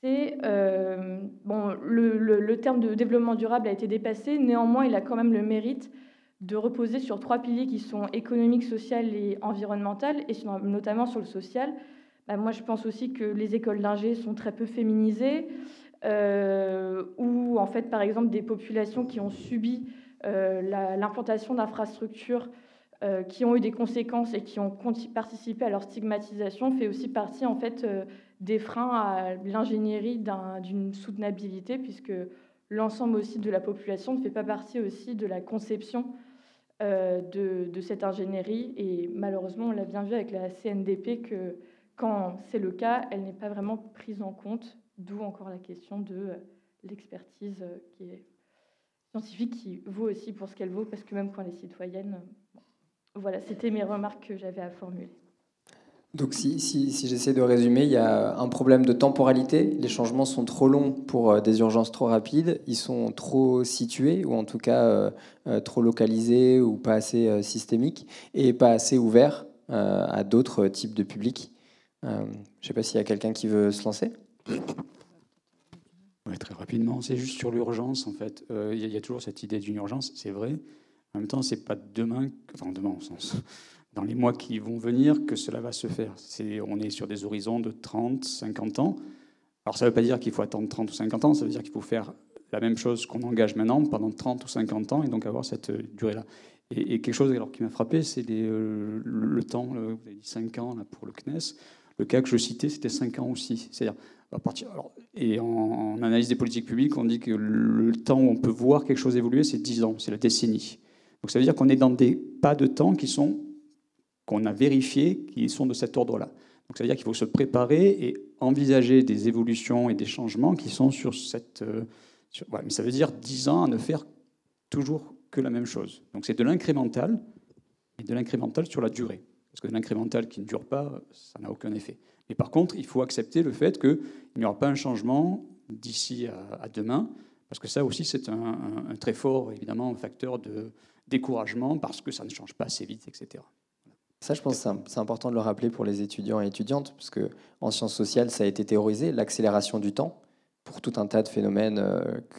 c'est le terme de développement durable a été dépassé. Néanmoins, il a quand même le mérite de reposer sur 3 piliers qui sont économique, social et environnemental, et notamment sur le social. Moi, je pense aussi que les écoles d'ingé sont très peu féminisées, ou en fait, par exemple, des populations qui ont subi l'implantation d'infrastructures qui ont eu des conséquences et qui ont participé à leur stigmatisation fait aussi partie en fait des freins à l'ingénierie d'une soutenabilité, puisque l'ensemble aussi de la population ne fait pas partie aussi de la conception de cette ingénierie. Et malheureusement, on l'a bien vu avec la CNDP que quand c'est le cas, elle n'est pas vraiment prise en compte, d'où encore la question de l'expertise qui est scientifique, qui vaut aussi pour ce qu'elle vaut, parce que même quand elle est citoyenne... Voilà, c'était mes remarques que j'avais à formuler. Donc si j'essaie de résumer, il y a un problème de temporalité. Les changements sont trop longs pour des urgences trop rapides. Ils sont trop situés, ou en tout cas trop localisés, ou pas assez systémiques, et pas assez ouverts à d'autres types de publics. Je ne sais pas s'il y a quelqu'un qui veut se lancer. Oui, très rapidement. C'est juste sur l'urgence, en fait. Il y a toujours cette idée d'une urgence, c'est vrai. En même temps, c'est pas demain au sens, dans les mois qui vont venir, que cela va se faire. On est sur des horizons de 30, 50 ans. Alors, ça ne veut pas dire qu'il faut attendre 30 ou 50 ans, ça veut dire qu'il faut faire la même chose qu'on engage maintenant pendant 30 ou 50 ans, et donc avoir cette durée-là. Et quelque chose qui m'a frappé, c'est le temps, vous avez dit 5 ans là, pour le CNES. Le cas que je citais, c'était 5 ans aussi. C'est-à-dire, et en analyse des politiques publiques, on dit que le temps où on peut voir quelque chose évoluer, c'est 10 ans, c'est la décennie. Donc ça veut dire qu'on est dans des pas de temps qu'on a vérifiés, qui sont de cet ordre-là. Donc ça veut dire qu'il faut se préparer et envisager des évolutions et des changements qui sont sur cette... mais ça veut dire 10 ans à ne faire toujours que la même chose. Donc c'est de l'incrémental, et de l'incrémental sur la durée. Parce que de l'incrémental qui ne dure pas, ça n'a aucun effet. Mais par contre, il faut accepter le fait qu'il n'y aura pas un changement d'ici à demain, parce que ça aussi, c'est un très fort, évidemment, facteur de découragement, parce que ça ne change pas assez vite, etc. Ça, je pense que c'est important de le rappeler pour les étudiants et étudiantes, parce qu'en sciences sociales, ça a été théorisé, l'accélération du temps, pour tout un tas de phénomènes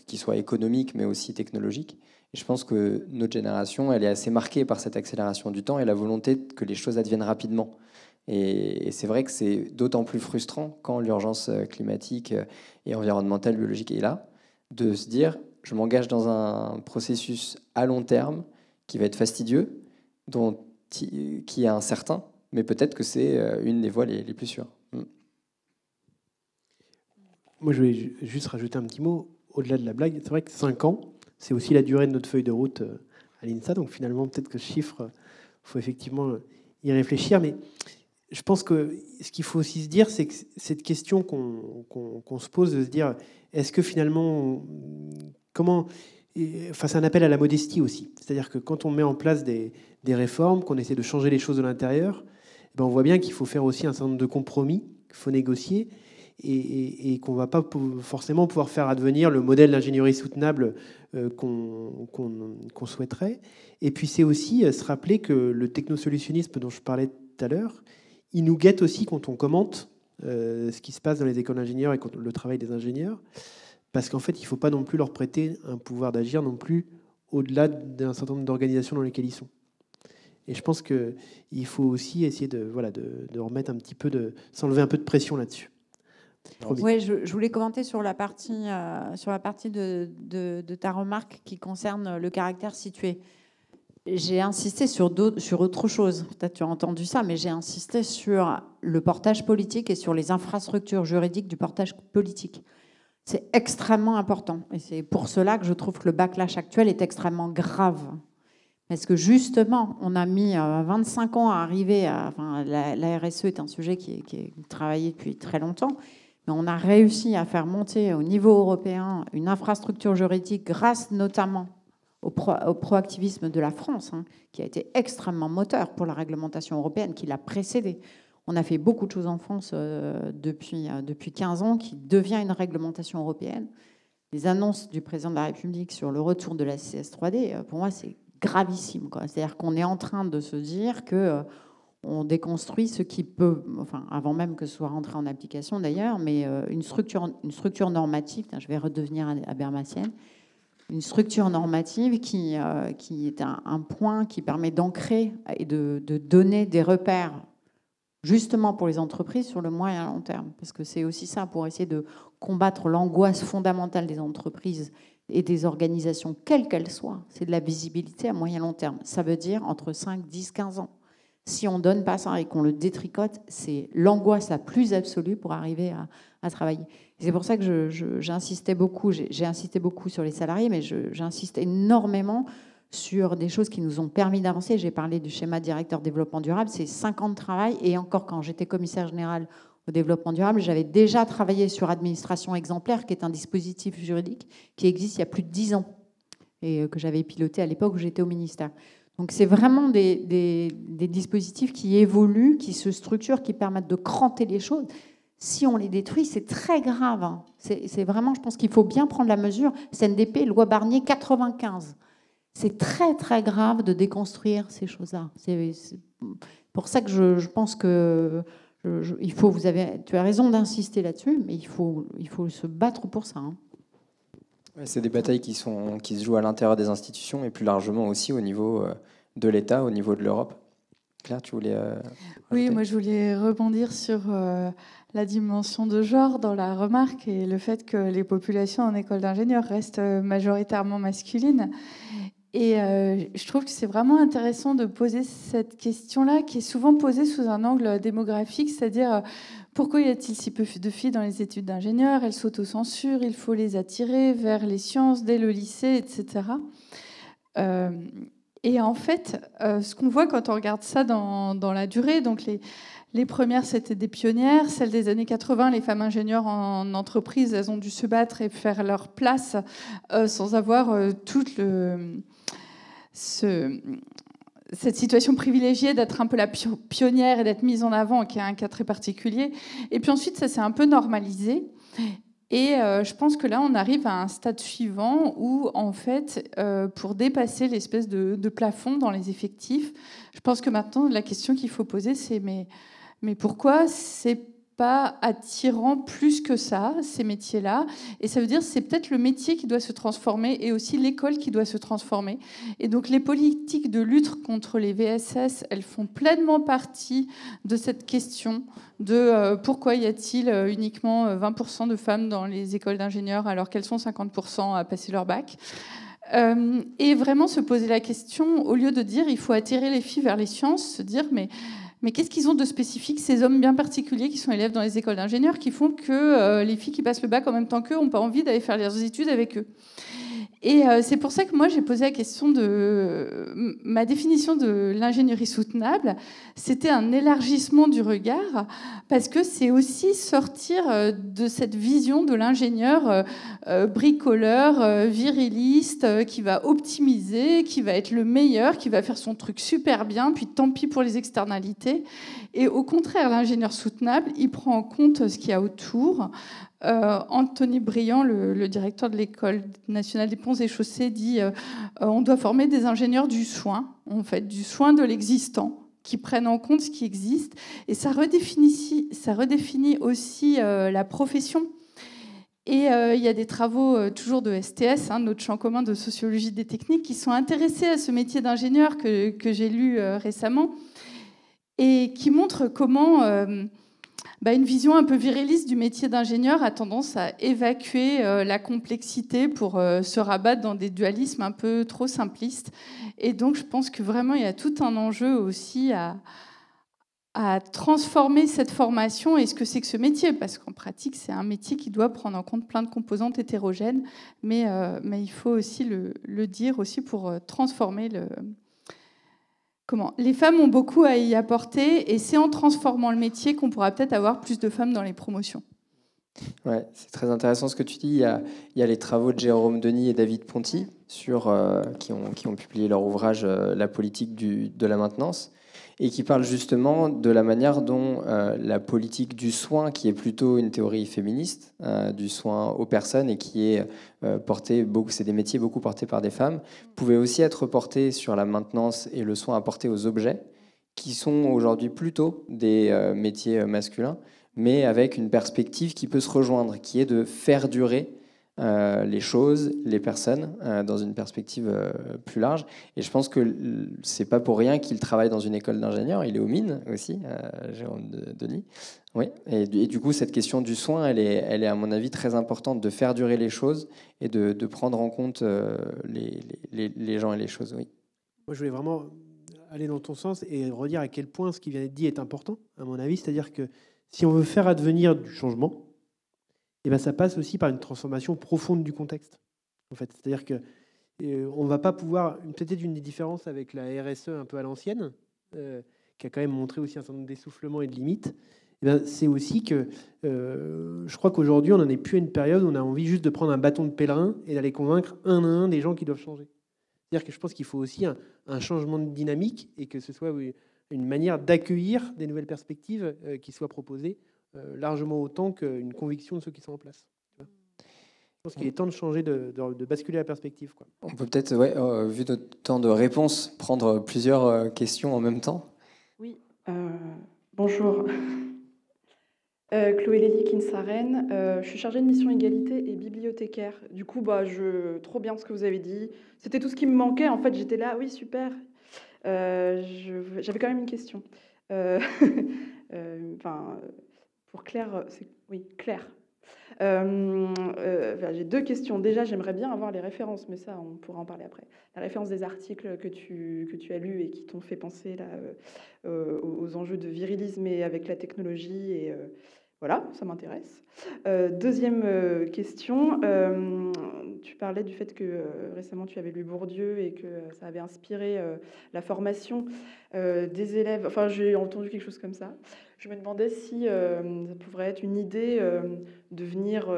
qui soient économiques, mais aussi technologiques. Et je pense que notre génération, elle est assez marquée par cette accélération du temps et la volonté que les choses adviennent rapidement. Et c'est vrai que c'est d'autant plus frustrant quand l'urgence climatique et environnementale, biologique est là, de se dire, je m'engage dans un processus à long terme qui va être fastidieux, qui est incertain, mais peut-être que c'est une des voies les plus sûres. Moi, je vais juste rajouter un petit mot, au-delà de la blague. C'est vrai que 5 ans, c'est aussi la durée de notre feuille de route à l'INSA, donc finalement, peut-être que ce chiffre, il faut effectivement y réfléchir, mais je pense que ce qu'il faut aussi se dire, c'est que cette question qu'on se pose, de se dire, est-ce que finalement, c'est un appel à la modestie aussi. C'est-à-dire que quand on met en place des réformes, qu'on essaie de changer les choses de l'intérieur, on voit bien qu'il faut faire aussi un certain nombre de compromis, qu'il faut négocier, et qu'on ne va pas forcément pouvoir faire advenir le modèle d'ingénierie soutenable qu'on souhaiterait. Et puis c'est aussi se rappeler que le technosolutionnisme dont je parlais tout à l'heure, il nous guette aussi quand on commente ce qui se passe dans les écoles d'ingénieurs et le travail des ingénieurs, parce qu'en fait, il ne faut pas non plus leur prêter un pouvoir d'agir non plus au-delà d'un certain nombre d'organisations dans lesquelles ils sont. Et je pense qu'il faut aussi essayer de remettre un petit peu s'enlever un peu de pression là-dessus. Oui, je voulais commenter sur la partie de ta remarque qui concerne le caractère situé. J'ai insisté sur autre chose. Peut-être tu as entendu ça, mais j'ai insisté sur le portage politique et sur les infrastructures juridiques du portage politique. C'est extrêmement important. Et c'est pour cela que je trouve que le backlash actuel est extrêmement grave. Parce que justement, on a mis 25 ans à arriver à... Enfin, la RSE est un sujet qui est travaillé depuis très longtemps, mais on a réussi à faire monter au niveau européen une infrastructure juridique grâce notamment au proactivisme de la France, qui a été extrêmement moteur pour la réglementation européenne, qui l'a précédée. On a fait beaucoup de choses en France depuis 15 ans, qui devient une réglementation européenne. Les annonces du président de la République sur le retour de la CS3D, pour moi, c'est gravissime. C'est-à-dire qu'on est en train de se dire qu'on déconstruit ce qui peut, enfin, avant même que ce soit rentré en application d'ailleurs, mais une structure normative, je vais redevenir habermasienne, une structure normative qui est un point qui permet d'ancrer et de donner des repères justement pour les entreprises sur le moyen et long terme. Parce que c'est aussi ça, pour essayer de combattre l'angoisse fondamentale des entreprises et des organisations, quelles qu'elles soient, c'est de la visibilité à moyen et long terme. Ça veut dire entre 5, 10, 15 ans. Si on ne donne pas ça et qu'on le détricote, c'est l'angoisse la plus absolue pour arriver à travailler. C'est pour ça que j'insistais beaucoup, j'ai insisté beaucoup sur les salariés, mais j'insiste énormément sur des choses qui nous ont permis d'avancer. J'ai parlé du schéma directeur développement durable, c'est 5 ans de travail, et encore quand j'étais commissaire général au développement durable, j'avais déjà travaillé sur administration exemplaire, qui est un dispositif juridique qui existe il y a plus de 10 ans, et que j'avais piloté à l'époque où j'étais au ministère. Donc c'est vraiment des dispositifs qui évoluent, qui se structurent, qui permettent de cranter les choses. Si on les détruit, c'est très grave. C'est vraiment, je pense qu'il faut bien prendre la mesure. CNDP, loi Barnier 95. C'est très, très grave de déconstruire ces choses-là. C'est pour ça que je pense que tu as raison d'insister là-dessus, mais il faut se battre pour ça. C'est des batailles qui se jouent à l'intérieur des institutions et plus largement aussi au niveau de l'État, au niveau de l'Europe. Claire, tu voulais Oui, moi je voulais rebondir sur la dimension de genre dans la remarque et le fait que les populations en école d'ingénieurs restent majoritairement masculines. Et je trouve que c'est vraiment intéressant de poser cette question-là, qui est souvent posée sous un angle démographique, c'est-à-dire pourquoi y a-t-il si peu de filles dans les études d'ingénieurs? Elles s'autocensurent, il faut les attirer vers les sciences dès le lycée, etc. Et en fait, ce qu'on voit quand on regarde ça dans la durée, donc les premières, c'était des pionnières. Celles des années 80, les femmes ingénieures en entreprise, elles ont dû se battre et faire leur place sans avoir cette situation privilégiée d'être un peu la pionnière et d'être mise en avant, qui est un cas très particulier. Et puis ensuite, ça s'est un peu normalisé. Et je pense que là, on arrive à un stade suivant où, en fait, pour dépasser l'espèce de plafond dans les effectifs, je pense que maintenant, la question qu'il faut poser, c'est mais pourquoi c'est pas attirant plus que ça, ces métiers-là? Et ça veut dire que c'est peut-être le métier qui doit se transformer et aussi l'école qui doit se transformer. Et donc les politiques de lutte contre les VSS, elles font pleinement partie de cette question de pourquoi y a-t-il uniquement 20% de femmes dans les écoles d'ingénieurs alors qu'elles sont 50% à passer leur bac. Et vraiment se poser la question, au lieu de dire il faut attirer les filles vers les sciences, se dire mais qu'est-ce qu'ils ont de spécifique, ces hommes bien particuliers qui sont élèves dans les écoles d'ingénieurs, qui font que les filles qui passent le bac en même temps qu'eux n'ont pas envie d'aller faire leurs études avec eux? Et c'est pour ça que moi, j'ai posé la question de ma définition de l'ingénierie soutenable. C'était un élargissement du regard, parce que c'est aussi sortir de cette vision de l'ingénieur bricoleur, viriliste, qui va optimiser, qui va être le meilleur, qui va faire son truc super bien, puis tant pis pour les externalités. Et au contraire, l'ingénieur soutenable, il prend en compte ce qu'il y a autour. Anthony Briand, le directeur de l'École nationale des ponts et chaussées, dit on doit former des ingénieurs du soin, en fait, du soin de l'existant, qui prennent en compte ce qui existe. Et ça redéfinit aussi la profession. Et il y a des travaux toujours de STS, notre champ commun de sociologie des techniques, qui sont intéressés à ce métier d'ingénieur que j'ai lu récemment et qui montrent comment une vision un peu viriliste du métier d'ingénieur a tendance à évacuer la complexité pour se rabattre dans des dualismes un peu trop simplistes. Et donc, je pense que vraiment, il y a tout un enjeu aussi à transformer cette formation et ce que c'est que ce métier. Parce qu'en pratique, c'est un métier qui doit prendre en compte plein de composantes hétérogènes. Mais il faut aussi le dire aussi pour transformer le... Les femmes ont beaucoup à y apporter et c'est en transformant le métier qu'on pourra peut-être avoir plus de femmes dans les promotions. Ouais, c'est très intéressant ce que tu dis. Il y a les travaux de Jérôme Denis et David Ponty qui ont publié leur ouvrage La politique de la maintenance et qui parlent justement de la manière dont la politique du soin, qui est plutôt une théorie féministe, du soin aux personnes et qui est c'est des métiers beaucoup portés par des femmes, pouvait aussi être portée sur la maintenance et le soin apporté aux objets, qui sont aujourd'hui plutôt des métiers masculins, mais avec une perspective qui peut se rejoindre, qui est de faire durer les choses, les personnes, dans une perspective plus large. Et je pense que c'est pas pour rien qu'il travaille dans une école d'ingénieur. Il est aux mines aussi, Jérôme Denis. Oui. Et du coup, cette question du soin, elle est à mon avis très importante, de faire durer les choses et de prendre en compte les gens et les choses. Oui. Moi, je voulais vraiment aller dans ton sens et redire à quel point ce qui vient d'être dit est important, à mon avis. C'est-à-dire que si on veut faire advenir du changement, et ben ça passe aussi par une transformation profonde du contexte. En fait, c'est-à-dire que on va pas pouvoir. Peut-être une des différences avec la RSE un peu à l'ancienne, qui a quand même montré aussi un certain nombre d'essoufflements et de limites. Et ben, c'est aussi que je crois qu'aujourd'hui, on n'en est plus à une période où on a envie juste de prendre un bâton de pèlerin et d'aller convaincre un à un des gens qui doivent changer. C'est-à-dire que je pense qu'il faut aussi un changement de dynamique et que ce soit une manière d'accueillir des nouvelles perspectives qui soient proposées largement autant qu'une conviction de ceux qui sont en place. Je pense qu'il est temps de changer, de basculer la perspective, quoi. On peut peut-être, vu notre temps de réponse, prendre plusieurs questions en même temps. Oui, bonjour. Chloé Lély, Kinsaren. Je suis chargée de mission égalité et bibliothécaire. Du coup, trop bien ce que vous avez dit. C'était tout ce qui me manquait. En fait, j'étais là, oui, super. J'avais quand même une question. Pour Claire, Claire. J'ai deux questions. Déjà, j'aimerais bien avoir les références, mais ça, on pourra en parler après. La référence des articles que tu as lus et qui t'ont fait penser là, aux enjeux de virilisme et avec la technologie. Et voilà, ça m'intéresse. Deuxième question. Tu parlais du fait que récemment, tu avais lu Bourdieu et que ça avait inspiré la formation des élèves. Enfin, j'ai entendu quelque chose comme ça. Je me demandais si ça pourrait être une idée de venir,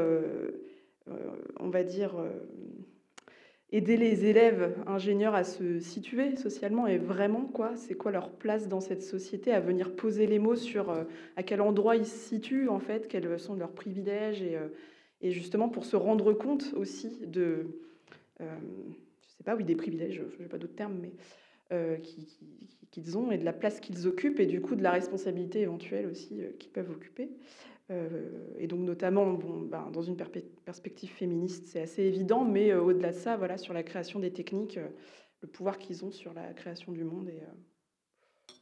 on va dire, aider les élèves ingénieurs à se situer socialement et vraiment, c'est quoi leur place dans cette société, à venir poser les mots sur à quel endroit ils se situent, en fait, quels sont leurs privilèges et justement pour se rendre compte aussi de, je sais pas, oui, des privilèges, je n'ai pas d'autres termes, mais qu'ils ont et de la place qu'ils occupent et du coup de la responsabilité éventuelle aussi qu'ils peuvent occuper. Et donc notamment dans une perspective féministe, c'est assez évident, mais au-delà de ça, voilà, sur la création des techniques, le pouvoir qu'ils ont sur la création du monde. Et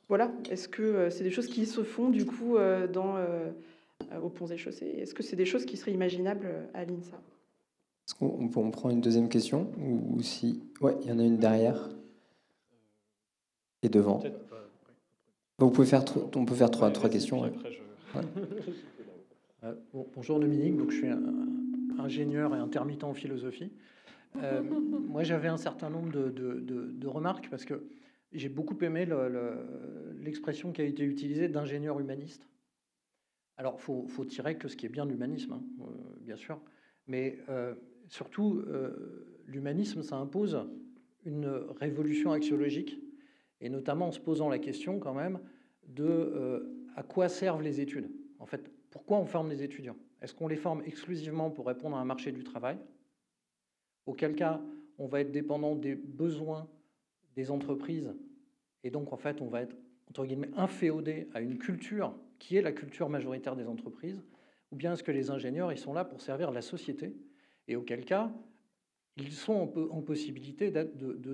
voilà, est-ce que c'est des choses qui se font du coup aux ponts et chaussées? Est-ce que c'est des choses qui seraient imaginables à l'INSA? Est-ce qu'on prend une deuxième question ou si... Ouais, il y en a une derrière et devant. Donc on peut faire trois questions. Ouais. Bonjour Dominique, donc je suis ingénieur et intermittent en philosophie. Moi j'avais un certain nombre de remarques parce que j'ai beaucoup aimé l'expression qui a été utilisée d'ingénieur humaniste. Alors faut tirer que ce qui est bien de l'humanisme, hein, bien sûr, mais surtout l'humanisme ça impose une révolution axiologique et notamment en se posant la question quand même de à quoi servent les études. En fait, pourquoi on forme les étudiants? Est-ce qu'on les forme exclusivement pour répondre à un marché du travail? Auquel cas, on va être dépendant des besoins des entreprises et donc en fait, on va être entre guillemets inféodé à une culture qui est la culture majoritaire des entreprises? Ou bien est-ce que les ingénieurs, ils sont là pour servir la société et auquel cas, ils sont en possibilité de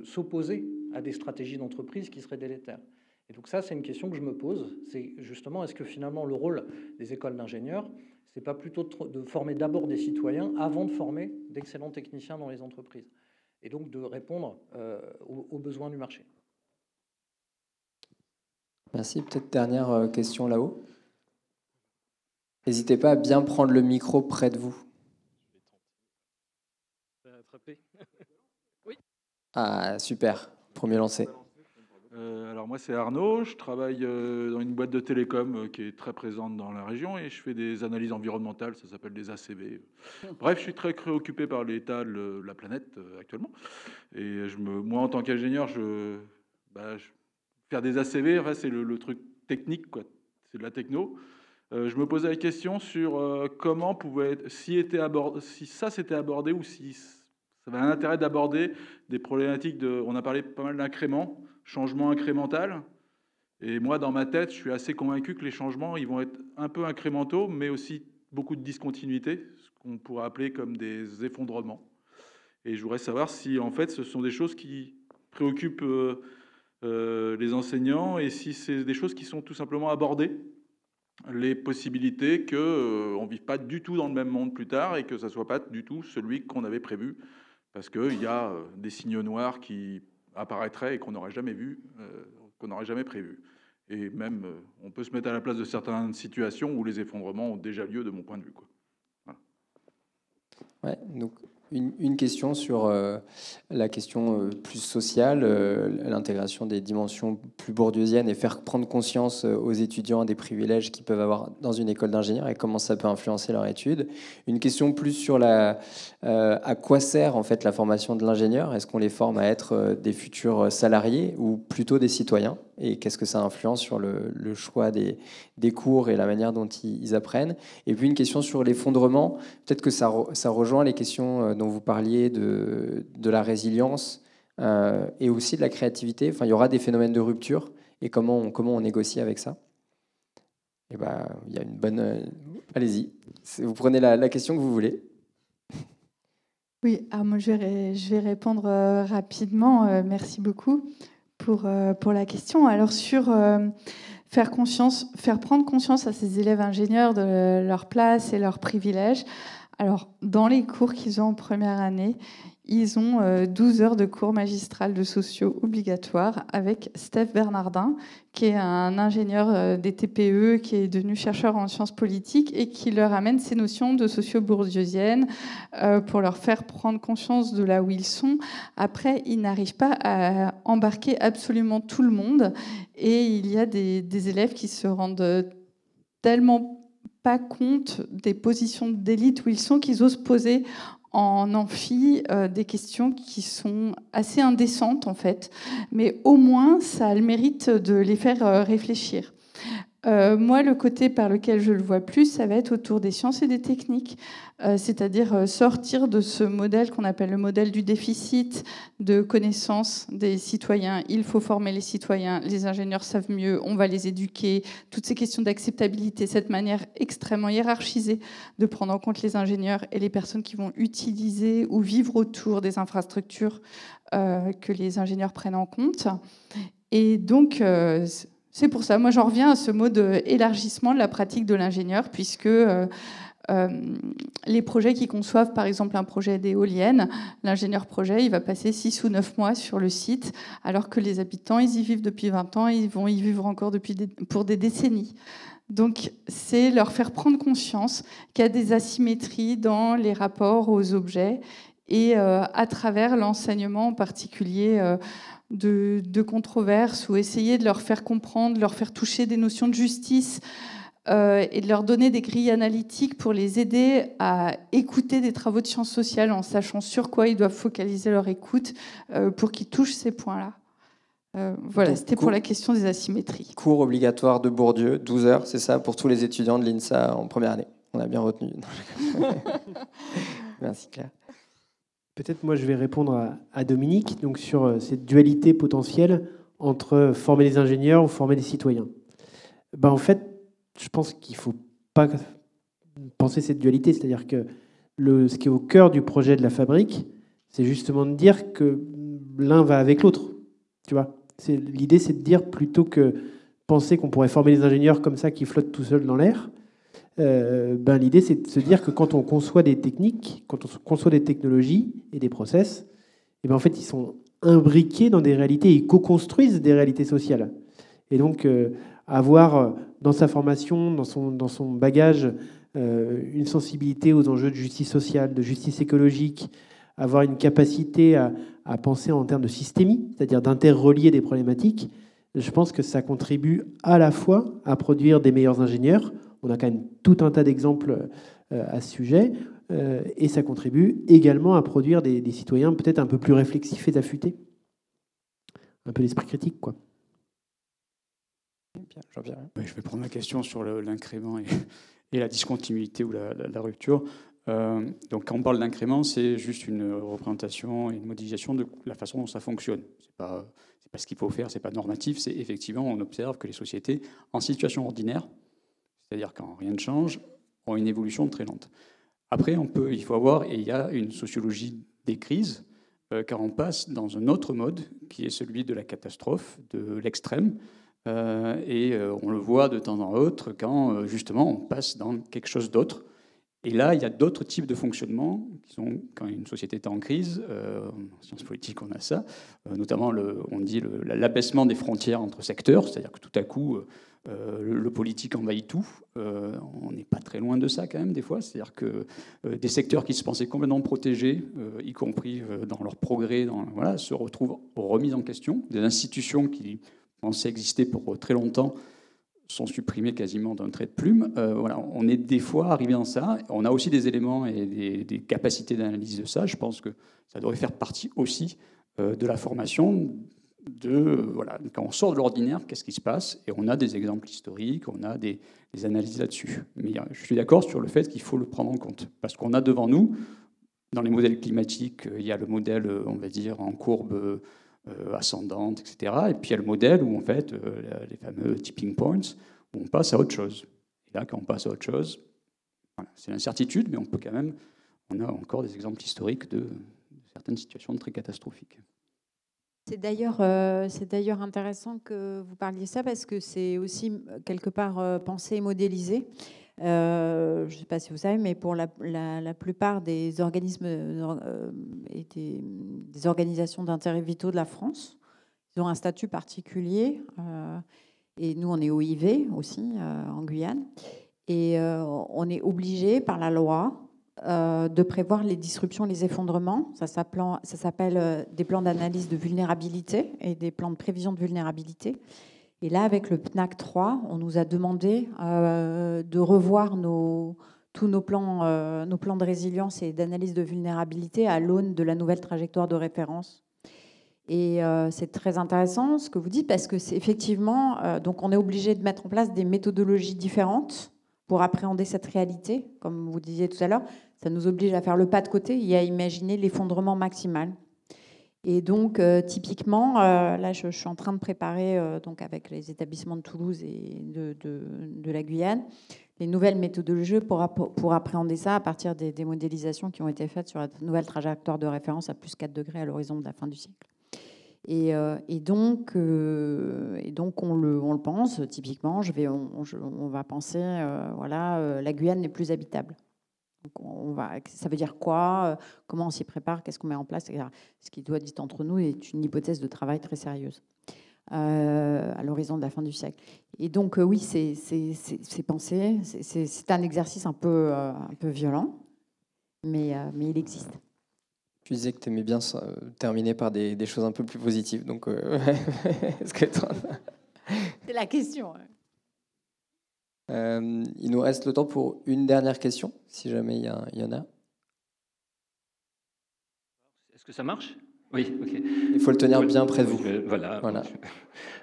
s'opposer à des stratégies d'entreprise qui seraient délétères? Et donc ça, c'est une question que je me pose. C'est justement, est-ce que finalement le rôle des écoles d'ingénieurs, c'est pas plutôt de former d'abord des citoyens avant de former d'excellents techniciens dans les entreprises, et donc de répondre aux besoins du marché. Merci. Peut-être dernière question là-haut. N'hésitez pas à bien prendre le micro près de vous. Oui. Ah, super. Premier lancé. Alors moi, c'est Arnaud. Je travaille dans une boîte de télécom qui est très présente dans la région et je fais des analyses environnementales. Ça s'appelle des ACV. Bref, je suis très préoccupé par l'état de la planète actuellement. Et moi, en tant qu'ingénieur, faire des ACV, enfin, c'est le truc technique, quoi. C'est de la techno. Je me posais la question sur comment pouvait être, si ça s'était abordé ou si ça avait un intérêt d'aborder des problématiques on a parlé pas mal d'incréments, changement incrémental. Et moi, dans ma tête, je suis assez convaincu que les changements, ils vont être un peu incrémentaux, mais aussi beaucoup de discontinuité, ce qu'on pourrait appeler comme des effondrements. Et je voudrais savoir si, en fait, ce sont des choses qui préoccupent les enseignants et si c'est des choses qui sont tout simplement abordées, les possibilités qu'on ne vive pas du tout dans le même monde plus tard et que ça ne soit pas du tout celui qu'on avait prévu. Parce qu'il y a des signaux noirs qui apparaîtraient et qu'on n'aurait jamais vu, qu'on n'aurait jamais prévu. Et même, on peut se mettre à la place de certaines situations où les effondrements ont déjà lieu, de mon point de vue, quoi. Voilà. Ouais, donc une question sur la question plus sociale, l'intégration des dimensions plus bourdieusiennes et faire prendre conscience aux étudiants des privilèges qu'ils peuvent avoir dans une école d'ingénieur et comment ça peut influencer leur étude. Une question plus sur à quoi sert en fait la formation de l'ingénieur. Est-ce qu'on les forme à être des futurs salariés ou plutôt des citoyens? Et qu'est-ce que ça influence sur le choix des cours et la manière dont ils apprennent? Et puis une question sur l'effondrement. Peut-être que ça rejoint les questions dont vous parliez de la résilience et aussi de la créativité. Enfin, il y aura des phénomènes de rupture et comment on négocie avec ça. Et il y a une bonne... allez-y, vous prenez la question que vous voulez. Oui, alors moi je vais répondre rapidement. Merci beaucoup pour la question. Alors sur faire prendre conscience à ces élèves ingénieurs de leur place et leurs privilèges. Alors, dans les cours qu'ils ont en première année, ils ont 12 heures de cours magistral de sociaux obligatoires avec Steph Bernardin, qui est un ingénieur des TPE, qui est devenu chercheur en sciences politiques et qui leur amène ces notions de socio-bourdieusienne pour leur faire prendre conscience de là où ils sont. Après, ils n'arrivent pas à embarquer absolument tout le monde et il y a des élèves qui se rendent tellement pas compte des positions d'élite où ils sont, qu'ils osent poser en amphi des questions qui sont assez indécentes en fait, mais au moins ça a le mérite de les faire réfléchir. Moi, le côté par lequel je le vois plus, ça va être autour des sciences et des techniques, c'est-à-dire sortir de ce modèle qu'on appelle le modèle du déficit de connaissances des citoyens. Il faut former les citoyens, les ingénieurs savent mieux, on va les éduquer. Toutes ces questions d'acceptabilité, cette manière extrêmement hiérarchisée de prendre en compte les ingénieurs et les personnes qui vont utiliser ou vivre autour des infrastructures que les ingénieurs prennent en compte. Et donc... c'est pour ça, moi j'en reviens à ce mot d'élargissement de la pratique de l'ingénieur, puisque les projets qui conçoivent, par exemple un projet d'éolienne, l'ingénieur projet, il va passer 6 ou 9 mois sur le site, alors que les habitants, ils y vivent depuis 20 ans, et ils vont y vivre encore pour des décennies. Donc c'est leur faire prendre conscience qu'il y a des asymétries dans les rapports aux objets, et à travers l'enseignement en particulier de controverses, ou essayer de leur faire comprendre, de leur faire toucher des notions de justice et de leur donner des grilles analytiques pour les aider à écouter des travaux de sciences sociales en sachant sur quoi ils doivent focaliser leur écoute pour qu'ils touchent ces points-là. Voilà, c'était pour la question des asymétries. Cours obligatoire de Bourdieu, 12 heures, c'est ça, pour tous les étudiants de l'INSA en première année. On a bien retenu. Merci Claire. Peut-être moi je vais répondre à Dominique donc sur cette dualité potentielle entre former des ingénieurs ou former des citoyens. En fait, je pense qu'il ne faut pas penser cette dualité, c'est-à-dire que ce qui est au cœur du projet de la fabrique, c'est justement de dire que l'un va avec l'autre, tu vois. L'idée, c'est de dire, plutôt que penser qu'on pourrait former des ingénieurs comme ça qui flottent tout seuls dans l'air, l'idée, c'est de se dire que quand on conçoit des techniques, quand on conçoit des technologies et des process, en fait, ils sont imbriqués dans des réalités, ils co-construisent des réalités sociales. Et donc, avoir dans sa formation, dans son bagage, une sensibilité aux enjeux de justice sociale, de justice écologique, avoir une capacité à penser en termes de systémie, c'est-à-dire d'interrelier des problématiques, je pense que ça contribue à la fois à produire des meilleurs ingénieurs. On a quand même tout un tas d'exemples à ce sujet. Et ça contribue également à produire des citoyens peut-être un peu plus réflexifs et affûtés. Un peu l'esprit critique, quoi. Jean-Pierre. Oui, je vais prendre la question sur l'incrément et la discontinuité ou la rupture. Donc, quand on parle d'incrément, c'est juste une représentation et une modélisation de la façon dont ça fonctionne. C'est pas ce qu'il faut faire, c'est pas normatif. C'est effectivement, on observe que les sociétés en situation ordinaire, c'est-à-dire quand rien ne change, ont une évolution très lente. Après, il faut avoir, et il y a une sociologie des crises, car on passe dans un autre mode qui est celui de la catastrophe, de l'extrême. Et on le voit de temps en temps quand justement on passe dans quelque chose d'autre. Et là, il y a d'autres types de fonctionnement qui sont, quand une société est en crise, en sciences politiques on a ça, notamment on dit l'abaissement des frontières entre secteurs, c'est-à-dire que tout à coup le politique envahit tout. On n'est pas très loin de ça quand même des fois, c'est-à-dire que des secteurs qui se pensaient complètement protégés, y compris dans leur progrès, se retrouvent remis en question, des institutions qui pensaient exister pour très longtemps sont supprimés quasiment d'un trait de plume. On est des fois arrivé dans ça. On a aussi des éléments et des capacités d'analyse de ça. Je pense que ça devrait faire partie aussi de la formation. Quand on sort de l'ordinaire, qu'est-ce qui se passe? Et on a des exemples historiques, on a des analyses là-dessus. Mais je suis d'accord sur le fait qu'il faut le prendre en compte. Parce qu'on a devant nous, dans les modèles climatiques, il y a le modèle, on va dire, en courbe ascendante, etc. Et puis il y a le modèle où, en fait, les fameux tipping points, où on passe à autre chose. Et là, quand on passe à autre chose, c'est l'incertitude, mais on a encore des exemples historiques de certaines situations très catastrophiques. C'est d'ailleurs intéressant que vous parliez ça, parce que c'est aussi quelque part pensé et modélisé. Je ne sais pas si vous savez, mais pour la plupart des organismes et des organisations d'intérêt vitaux de la France, ils ont un statut particulier. Et nous, on est OIV aussi, en Guyane. Et on est obligé par la loi de prévoir les disruptions, les effondrements. Ça s'appelle des plans d'analyse de vulnérabilité et des plans de prévision de vulnérabilité. Et là, avec le PNAC 3, on nous a demandé de revoir tous nos plans de résilience et d'analyse de vulnérabilité à l'aune de la nouvelle trajectoire de référence. Et c'est très intéressant ce que vous dites, parce que c'est effectivement, donc on est obligé de mettre en place des méthodologies différentes pour appréhender cette réalité. Comme vous disiez tout à l'heure, ça nous oblige à faire le pas de côté et à imaginer l'effondrement maximal. Et donc, typiquement, là, je suis en train de préparer, donc avec les établissements de Toulouse et de la Guyane, les nouvelles méthodologies pour appréhender ça à partir des modélisations qui ont été faites sur la nouvelle trajectoire de référence à plus 4 degrés à l'horizon de la fin du siècle. Et donc, on le pense, typiquement, on va penser, la Guyane n'est plus habitable. Donc ça veut dire quoi? Comment on s'y prépare? Qu'est-ce qu'on met en place, etc. Ce qui doit être dit entre nous est une hypothèse de travail très sérieuse à l'horizon de la fin du siècle. Et donc, oui, c'est pensé. C'est un exercice un peu violent, mais il existe. Tu disais que tu aimais bien terminer par des choses un peu plus positives. Donc, c'est la question. Il nous reste le temps pour une dernière question, si jamais il y en a. Est-ce que ça marche? Oui, ok. Il faut le tenir bien près de vous. Voilà.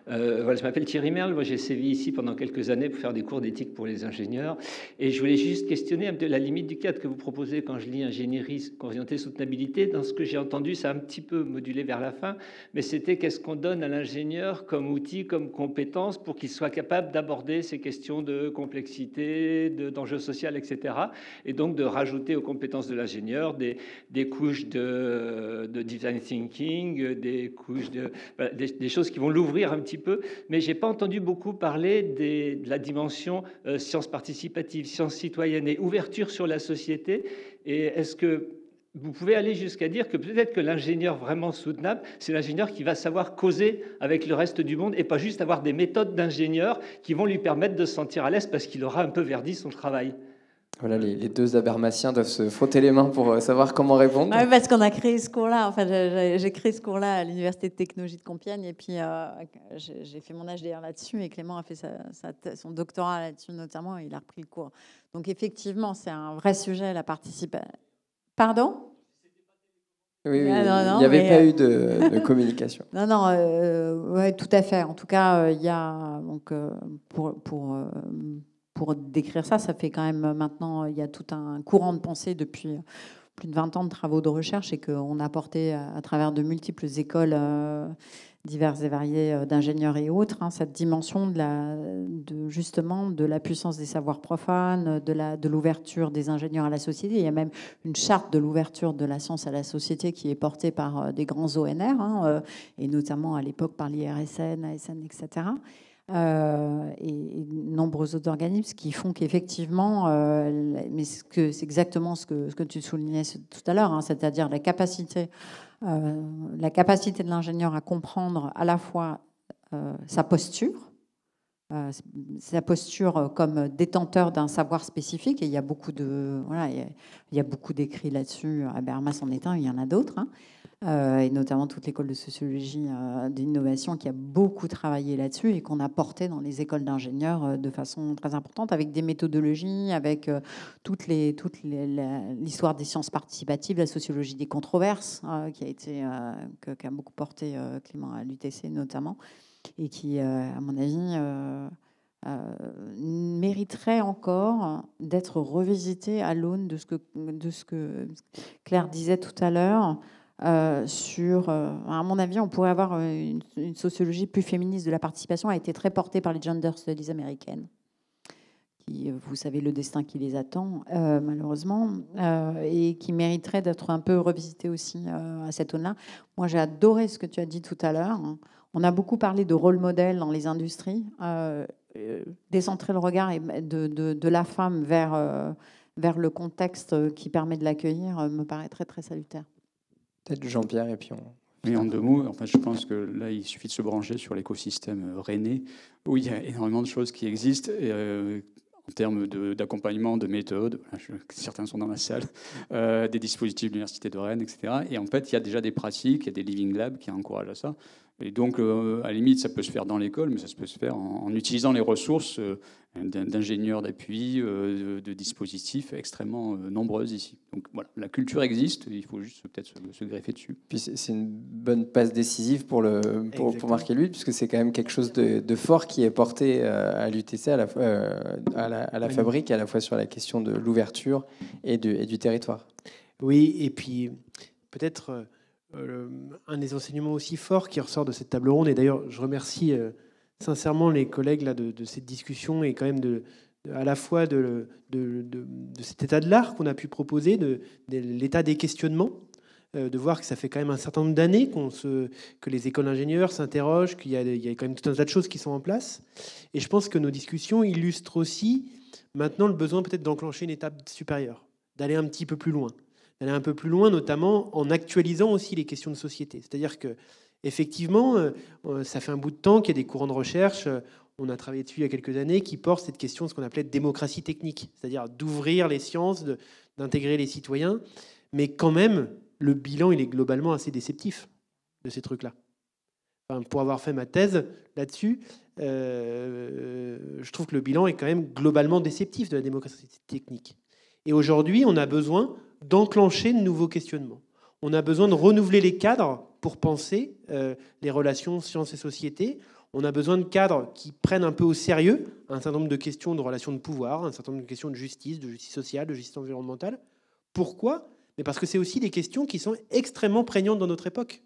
Je m'appelle Thierry Merle. Moi, j'ai sévi ici pendant quelques années pour faire des cours d'éthique pour les ingénieurs. Et je voulais juste questionner un peu la limite du cadre que vous proposez quand je lis ingénierie orientée soutenabilité. Dans ce que j'ai entendu, ça a un petit peu modulé vers la fin, mais c'était qu'est-ce qu'on donne à l'ingénieur comme outil, comme compétence pour qu'il soit capable d'aborder ces questions de complexité, d'enjeux sociaux, etc. Et donc de rajouter aux compétences de l'ingénieur des couches de design thinking, des couches voilà, des choses qui vont l'ouvrir un petit peu. Mais j'ai pas entendu beaucoup parler de la dimension sciences participatives, sciences citoyennes et ouverture sur la société. Et est-ce que vous pouvez aller jusqu'à dire que peut-être que l'ingénieur vraiment soutenable, c'est l'ingénieur qui va savoir causer avec le reste du monde et pas juste avoir des méthodes d'ingénieur qui vont lui permettre de se sentir à l'aise parce qu'il aura un peu verdi son travail. Voilà, les deux Habermasiens doivent se frotter les mains pour savoir comment répondre. Ouais, parce qu'on a créé ce cours-là. Enfin, j'ai créé ce cours-là à l'Université de technologie de Compiègne. Et puis, j'ai fait mon HDR là-dessus. Et Clément a fait son doctorat là-dessus, notamment. Et il a repris le cours. Donc, effectivement, c'est un vrai sujet, la participation. Pardon ? Oui, non, il n'y avait pas eu de communication. Non, ouais, tout à fait. En tout cas, il y a donc pour décrire ça, ça fait quand même maintenant, il y a tout un courant de pensée depuis plus de 20 ans de travaux de recherche et qu'on a apporté à travers de multiples écoles diverses et variées d'ingénieurs et autres, cette dimension justement de la puissance des savoirs profanes, de l'ouverture des ingénieurs à la société. Il y a même une charte de l'ouverture de la science à la société qui est portée par des grands ONR, et notamment à l'époque par l'IRSN, ASN, etc. Et nombreux autres organismes qui font qu'effectivement, mais c'est exactement ce que tu soulignais tout à l'heure, c'est-à-dire la capacité de l'ingénieur à comprendre à la fois sa posture comme détenteur d'un savoir spécifique, et il y a beaucoup d'écrits là-dessus. Habermas en est un, il y en a d'autres. Et notamment toute l'école de sociologie d'innovation qui a beaucoup travaillé là-dessus et qu'on a porté dans les écoles d'ingénieurs de façon très importante, avec des méthodologies, avec toute l'histoire des sciences participatives, la sociologie des controverses, qui a beaucoup porté Clément à l'UTC notamment, et qui, à mon avis, mériterait encore d'être revisité à l'aune de ce que Claire disait tout à l'heure. À mon avis, on pourrait avoir une sociologie plus féministe de la participation. A été très portée par les gender studies américaines, qui, vous savez, le destin qui les attend, malheureusement, et qui mériterait d'être un peu revisitée aussi à cette aune-là. Moi, j'ai adoré ce que tu as dit tout à l'heure. On a beaucoup parlé de rôle modèle dans les industries. Décentrer le regard de la femme vers le contexte qui permet de l'accueillir me paraît très, très salutaire. Peut-être Jean-Pierre, et puis on... Mais en deux mots, enfin, je pense que là, il suffit de se brancher sur l'écosystème rennais, où il y a énormément de choses qui existent en termes d'accompagnement, de méthodes. Certains sont dans la salle, des dispositifs de l'Université de Rennes, etc. Et en fait, il y a déjà des pratiques, il y a des living labs qui encouragent à ça. Et donc, à la limite, ça peut se faire dans l'école, mais ça peut se faire en utilisant les ressources d'ingénieurs d'appui, de dispositifs extrêmement nombreuses ici. Donc voilà, la culture existe, il faut juste peut-être se greffer dessus. Puis c'est une bonne passe décisive pour marquer lui, puisque c'est quand même quelque chose de fort qui est porté à l'UTC, à la fabrique, à la fois sur la question de l'ouverture et du territoire. Oui, et puis peut-être... un des enseignements aussi forts qui ressort de cette table ronde, et d'ailleurs je remercie sincèrement les collègues là, de cette discussion, et quand même à la fois de cet état de l'art qu'on a pu proposer, de l'état des questionnements, de voir que ça fait quand même un certain nombre d'années que les écoles d'ingénieurs s'interrogent, qu'il y a quand même tout un tas de choses qui sont en place. Et je pense que nos discussions illustrent aussi maintenant le besoin peut-être d'enclencher une étape supérieure, d'aller un petit peu plus loin. Aller un peu plus loin, notamment en actualisant aussi les questions de société. C'est-à-dire que, effectivement, ça fait un bout de temps qu'il y a des courants de recherche, on a travaillé dessus il y a quelques années, qui portent cette question de ce qu'on appelait démocratie technique, c'est-à-dire d'ouvrir les sciences, d'intégrer les citoyens. Mais quand même, le bilan, il est globalement assez déceptif de ces trucs-là. Enfin, pour avoir fait ma thèse là-dessus, je trouve que le bilan est quand même globalement déceptif de la démocratie technique. Et aujourd'hui, on a besoin d'enclencher de nouveaux questionnements. On a besoin de renouveler les cadres pour penser les relations sciences et société. On a besoin de cadres qui prennent un peu au sérieux un certain nombre de questions de relations de pouvoir, un certain nombre de questions de justice sociale, de justice environnementale. Pourquoi ? Mais parce que c'est aussi des questions qui sont extrêmement prégnantes dans notre époque.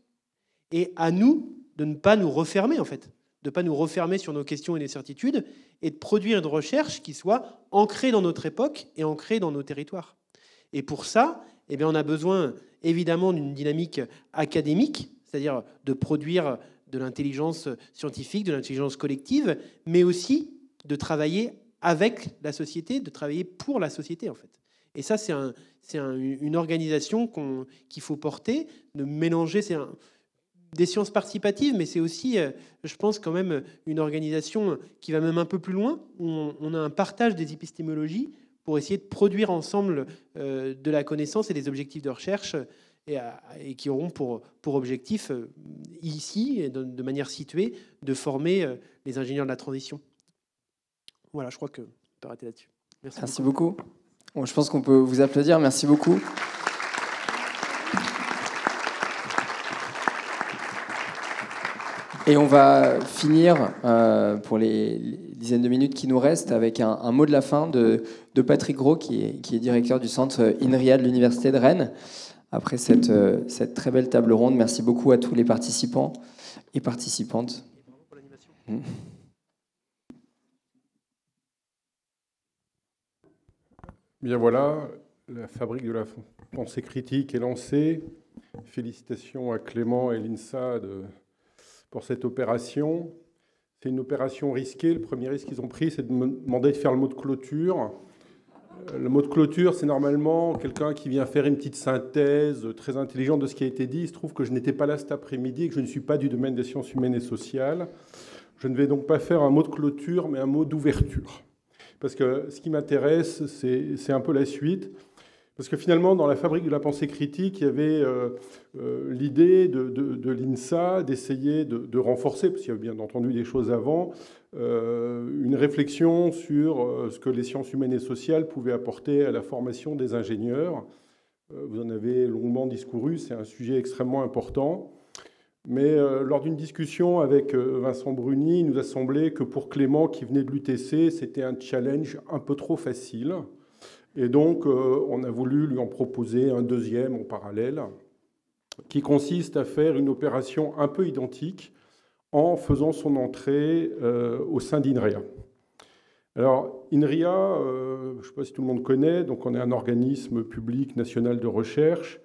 Et à nous de ne pas nous refermer, en fait. De ne pas nous refermer sur nos questions et les certitudes, et de produire une recherche qui soit ancrée dans notre époque et ancrée dans nos territoires. Et pour ça, eh bien, on a besoin évidemment d'une dynamique académique, c'est-à-dire de produire de l'intelligence scientifique, de l'intelligence collective, mais aussi de travailler avec la société, de travailler pour la société, en fait. Et ça, c'est une organisation qu'il faut porter, de mélanger... des sciences participatives, mais c'est aussi, je pense, quand même une organisation qui va même un peu plus loin, où on a un partage des épistémologies pour essayer de produire ensemble de la connaissance et des objectifs de recherche et qui auront pour objectif, ici, et de manière située, de former les ingénieurs de la transition. Voilà, je crois qu'on peut arrêter là-dessus. Merci beaucoup. Bon, je pense qu'on peut vous applaudir. Merci beaucoup. Et on va finir, pour les dizaines de minutes qui nous restent, avec un mot de la fin de Patrick Gros, qui est directeur du centre INRIA de l'Université de Rennes. Après cette très belle table ronde, merci beaucoup à tous les participants et participantes. Et bravo pour l'animation. Bien voilà, la fabrique de la pensée critique est lancée. Félicitations à Clément et l'INSA pour cette opération. C'est une opération risquée. Le premier risque qu'ils ont pris, c'est de me demander de faire le mot de clôture. Le mot de clôture, c'est normalement quelqu'un qui vient faire une petite synthèse très intelligente de ce qui a été dit. Il se trouve que je n'étais pas là cet après-midi et que je ne suis pas du domaine des sciences humaines et sociales. Je ne vais donc pas faire un mot de clôture, mais un mot d'ouverture. Parce que ce qui m'intéresse, c'est un peu la suite. Parce que finalement, dans la fabrique de la pensée critique, il y avait l'idée de l'INSA d'essayer de renforcer, parce qu'il y a bien entendu des choses avant, une réflexion sur ce que les sciences humaines et sociales pouvaient apporter à la formation des ingénieurs. Vous en avez longuement discouru, c'est un sujet extrêmement important. Mais lors d'une discussion avec Vincent Bruni, il nous a semblé que pour Clément, qui venait de l'UTC, c'était un challenge un peu trop facile. Et donc, on a voulu lui en proposer un deuxième en parallèle, qui consiste à faire une opération un peu identique en faisant son entrée au sein d'INRIA. Alors, INRIA, je ne sais pas si tout le monde connaît, donc on est un organisme public national de recherche.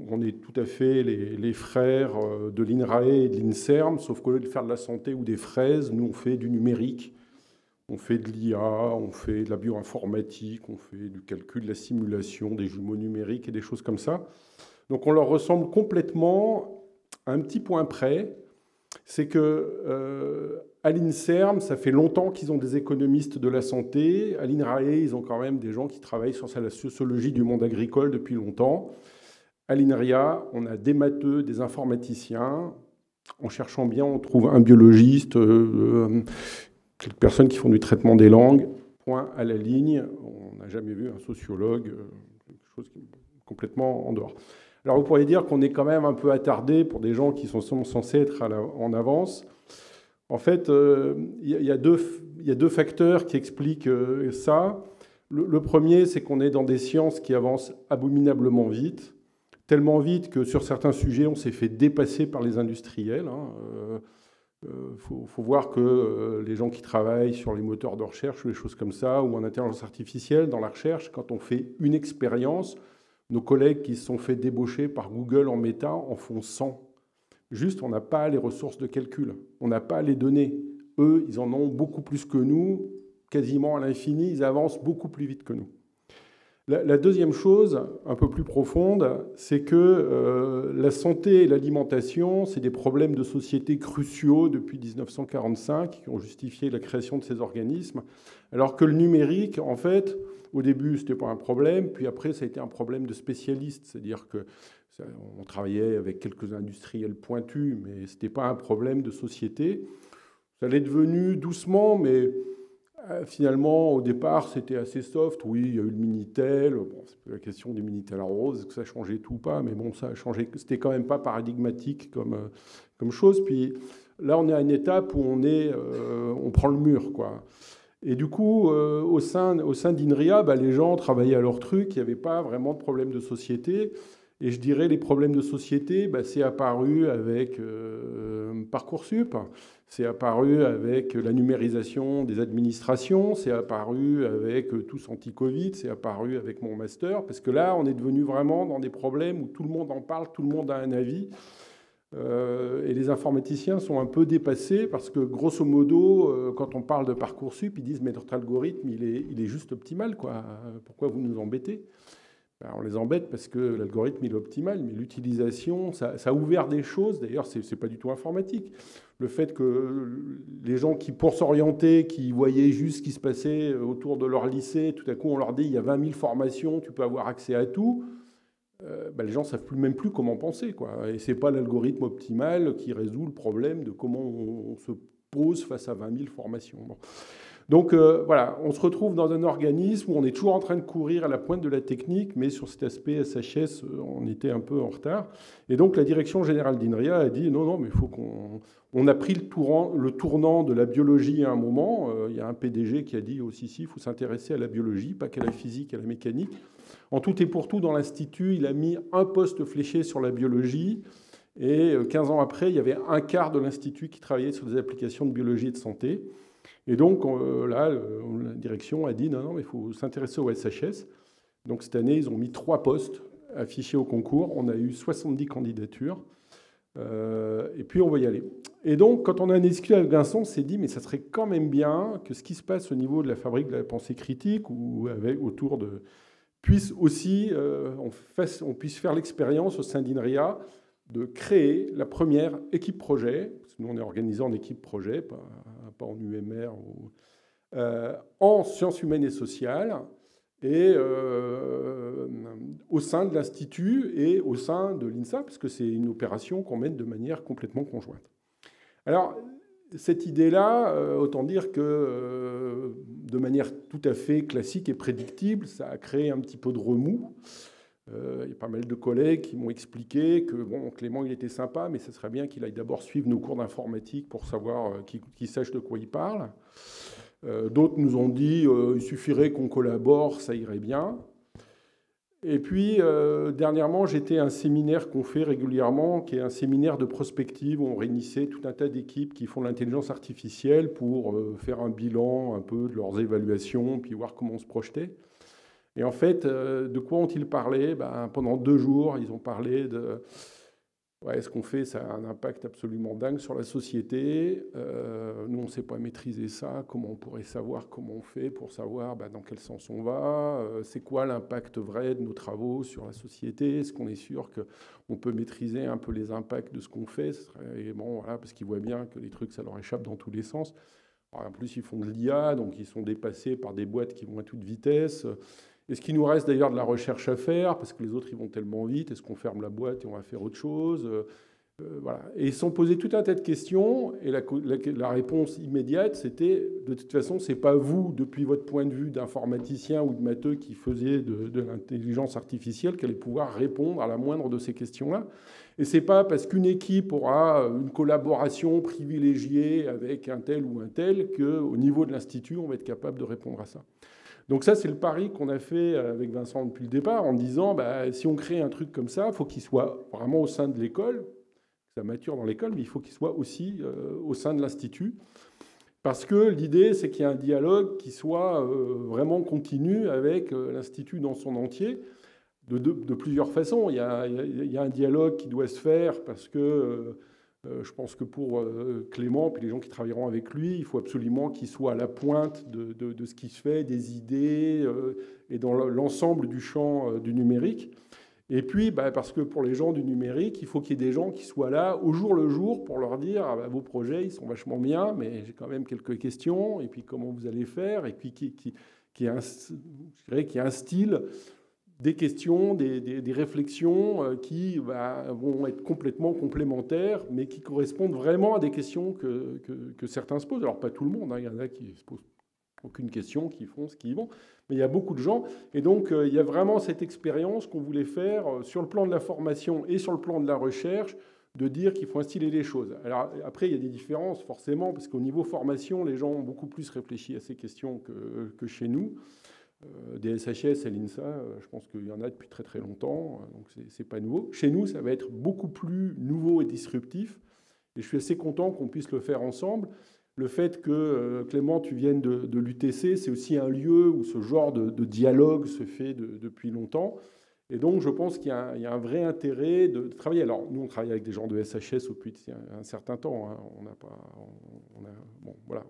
On est tout à fait les frères de l'INRAE et de l'INSERM, sauf qu'au lieu de faire de la santé ou des fraises, nous on fait du numérique. On fait de l'IA, on fait de la bioinformatique, on fait du calcul, de la simulation, des jumeaux numériques et des choses comme ça. Donc on leur ressemble complètement à un petit point près. C'est que à l'INSERM, ça fait longtemps qu'ils ont des économistes de la santé. À l'INRAE, ils ont quand même des gens qui travaillent sur la sociologie du monde agricole depuis longtemps. À l'INRIA, on a des matheux, des informaticiens. En cherchant bien, on trouve un biologiste, quelques personnes qui font du traitement des langues, point à la ligne. On n'a jamais vu un sociologue, quelque chose qui est complètement en dehors. Alors vous pourriez dire qu'on est quand même un peu attardé pour des gens qui sont censés être en avance. En fait, il y a deux facteurs qui expliquent ça. Le premier, c'est qu'on est dans des sciences qui avancent abominablement vite, tellement vite que sur certains sujets, on s'est fait dépasser par les industriels. Faut voir que les gens qui travaillent sur les moteurs de recherche ou des choses comme ça, ou en intelligence artificielle, dans la recherche, quand on fait une expérience, nos collègues qui se sont fait débaucher par Google en méta en font 100. Juste, on n'a pas les ressources de calcul, on n'a pas les données. Eux, ils en ont beaucoup plus que nous, quasiment à l'infini, ils avancent beaucoup plus vite que nous. La deuxième chose, un peu plus profonde, c'est que la santé et l'alimentation, c'est des problèmes de société cruciaux depuis 1945 qui ont justifié la création de ces organismes, alors que le numérique, en fait, au début, ce n'était pas un problème, puis après, ça a été un problème de spécialistes, c'est-à-dire qu'on travaillait avec quelques industriels pointus, mais ce n'était pas un problème de société. Ça l'est devenu doucement, mais... Finalement, au départ, c'était assez soft. Oui, il y a eu le Minitel. Bon, c'est la question des Minitel rose, est-ce que ça a changé tout ou pas? Mais bon, ça a changé. C'était quand même pas paradigmatique comme chose. Puis là, on est à une étape où on prend le mur, quoi. Et du coup, au sein d'INRIA, les gens travaillaient à leur truc. Il n'y avait pas vraiment de problème de société. Et je dirais les problèmes de société, c'est apparu avec Parcoursup. c'est apparu avec la numérisation des administrations, c'est apparu avec tous anti-Covid, c'est apparu avec mon master, parce que là, on est devenu vraiment dans des problèmes où tout le monde en parle, tout le monde a un avis. Et les informaticiens sont un peu dépassés parce que, grosso modo, quand on parle de Parcoursup, ils disent « mais notre algorithme, il est juste optimal, quoi. Pourquoi vous nous embêtez ?» On les embête parce que l'algorithme il est optimal, mais l'utilisation, ça a ouvert des choses. D'ailleurs, ce n'est pas du tout informatique. Le fait que les gens qui, pour s'orienter, qui voyaient juste ce qui se passait autour de leur lycée, tout à coup, on leur dit il y a 20 000 formations, tu peux avoir accès à tout. Les gens ne savent même plus comment penser, quoi. Et ce n'est pas l'algorithme optimal qui résout le problème de comment on se pose face à 20 000 formations. Bon. Donc voilà, on se retrouve dans un organisme où on est toujours en train de courir à la pointe de la technique, mais sur cet aspect SHS, on était un peu en retard. Et donc la direction générale d'INRIA a dit non, mais il faut qu'on... On a pris le tournant de la biologie à un moment. Il y a un PDG qui a dit aussi, il faut s'intéresser à la biologie, pas qu'à la physique, à la mécanique. En tout et pour tout, dans l'Institut, il a mis un poste fléché sur la biologie. Et 15 ans après, il y avait un quart de l'Institut qui travaillait sur des applications de biologie et de santé. Et donc là, la direction a dit non, mais il faut s'intéresser au SHS. Donc cette année, ils ont mis 3 postes affichés au concours. On a eu 70 candidatures. Et puis on va y aller. Et donc, quand on a discuté avec Vincent, on s'est dit, mais ça serait quand même bien que ce qui se passe au niveau de la fabrique de la pensée critique ou autour de puisse aussi, on puisse faire l'expérience au sein d'INRIA de créer la première équipe projet. Parce que nous, on est organisé en équipe projet, pas en UMR, en sciences humaines et sociales, et au sein de l'Institut et au sein de l'INSA, parce que c'est une opération qu'on mène de manière complètement conjointe. Alors, cette idée-là, autant dire que de manière tout à fait classique et prédictible, ça a créé un petit peu de remous. Il y a pas mal de collègues qui m'ont expliqué que bon, Clément, il était sympa, mais ce serait bien qu'il aille d'abord suivre nos cours d'informatique pour savoir qu'il sache de quoi il parle. D'autres nous ont dit il suffirait qu'on collabore, ça irait bien. Et puis, dernièrement, j'étais à un séminaire qu'on fait régulièrement, qui est un séminaire de prospective, où on réunissait tout un tas d'équipes qui font de l'intelligence artificielle pour faire un bilan un peu de leurs évaluations, puis voir comment on se projetait. Et en fait, de quoi ont-ils parlé ? Pendant 2 jours, ils ont parlé de ce qu'on fait, ça a un impact absolument dingue sur la société. Nous, on ne sait pas maîtriser ça. Comment on pourrait savoir comment on fait pour savoir dans quel sens on va ? C'est quoi l'impact vrai de nos travaux sur la société ? Est-ce qu'on est sûr qu'on peut maîtriser un peu les impacts de ce qu'on fait ? Et bon, voilà, parce qu'ils voient bien que les trucs, ça leur échappe dans tous les sens. Alors, en plus, ils font de l'IA, donc ils sont dépassés par des boîtes qui vont à toute vitesse. Est-ce qu'il nous reste d'ailleurs de la recherche à faire ? Parce que les autres, ils vont tellement vite. Est-ce qu'on ferme la boîte et on va faire autre chose ? Voilà. Et ils se sont posés tout un tas de questions. Et la réponse immédiate, c'était, de toute façon, ce n'est pas vous, depuis votre point de vue d'informaticien ou de matheux qui faisiez de l'intelligence artificielle, qui allez pouvoir répondre à la moindre de ces questions-là. Et ce n'est pas parce qu'une équipe aura une collaboration privilégiée avec un tel ou un tel qu'au niveau de l'Institut, on va être capable de répondre à ça. Donc ça, c'est le pari qu'on a fait avec Vincent depuis le départ, en disant, si on crée un truc comme ça, il faut qu'il soit vraiment au sein de l'école, ça mature dans l'école, mais il faut qu'il soit aussi au sein de l'Institut. Parce que l'idée, c'est qu'il y ait un dialogue qui soit vraiment continu avec l'Institut dans son entier, de plusieurs façons. Il y a un dialogue qui doit se faire parce que... je pense que pour Clément, puis les gens qui travailleront avec lui, il faut absolument qu'il soit à la pointe de ce qui se fait, des idées, et dans l'ensemble du champ du numérique. Et puis, parce que pour les gens du numérique, il faut qu'il y ait des gens qui soient là au jour le jour pour leur dire vos projets, ils sont vachement bien, mais j'ai quand même quelques questions, et puis comment vous allez faire, et puis qui instille des questions, des réflexions qui vont être complètement complémentaires, mais qui correspondent vraiment à des questions que certains se posent. Alors, pas tout le monde, il y en a qui ne se posent aucune question, qui font ce qu'ils vont, mais il y a beaucoup de gens. Et donc, il y a vraiment cette expérience qu'on voulait faire sur le plan de la formation et sur le plan de la recherche, de dire qu'il faut instiller les choses. Alors, après, il y a des différences, forcément, parce qu'au niveau formation, les gens ont beaucoup plus réfléchi à ces questions que chez nous. Des SHS et l'INSA, je pense qu'il y en a depuis très très longtemps, donc c'est pas nouveau. Chez nous, ça va être beaucoup plus nouveau et disruptif. Et je suis assez content qu'on puisse le faire ensemble. Le fait que, Clément, tu viennes de l'UTC, c'est aussi un lieu où ce genre de dialogue se fait depuis longtemps. Et donc, je pense qu'il y a un vrai intérêt de travailler. Alors, nous, on travaille avec des gens de SHS depuis un certain temps. Hein.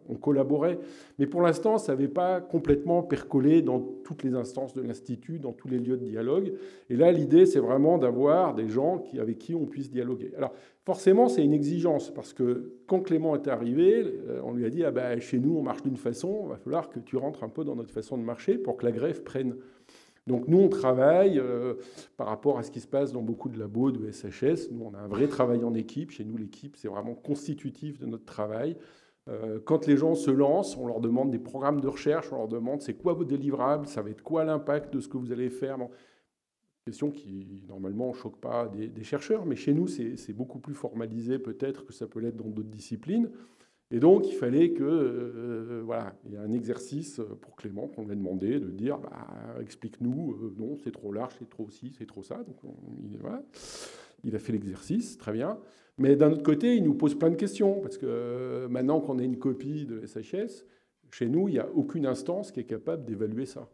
On collaborait. Mais pour l'instant, ça n'avait pas complètement percolé dans toutes les instances de l'Institut, dans tous les lieux de dialogue. Et là, l'idée, c'est vraiment d'avoir des gens avec qui on puisse dialoguer. Alors, forcément, c'est une exigence, parce que quand Clément est arrivé, on lui a dit, chez nous, on marche d'une façon, il va falloir que tu rentres un peu dans notre façon de marcher pour que la greffe prenne. Donc nous, on travaille par rapport à ce qui se passe dans beaucoup de labos de SHS. Nous, on a un vrai travail en équipe. Chez nous, l'équipe, c'est vraiment constitutif de notre travail. Quand les gens se lancent, on leur demande des programmes de recherche, on leur demande c'est quoi vos délivrables, ça va être quoi l'impact de ce que vous allez faire. Bon, question qui, normalement, ne choque pas des chercheurs, mais chez nous, c'est beaucoup plus formalisé peut-être que ça peut l'être dans d'autres disciplines. Et donc, il fallait que, il y a un exercice pour Clément qu'on lui a demandé de dire, explique-nous, non, c'est trop large, c'est trop ci, c'est trop ça. Donc, il a fait l'exercice, très bien. Mais d'un autre côté, il nous pose plein de questions, parce que maintenant qu'on a une copie de SHS, chez nous, il n'y a aucune instance qui est capable d'évaluer ça.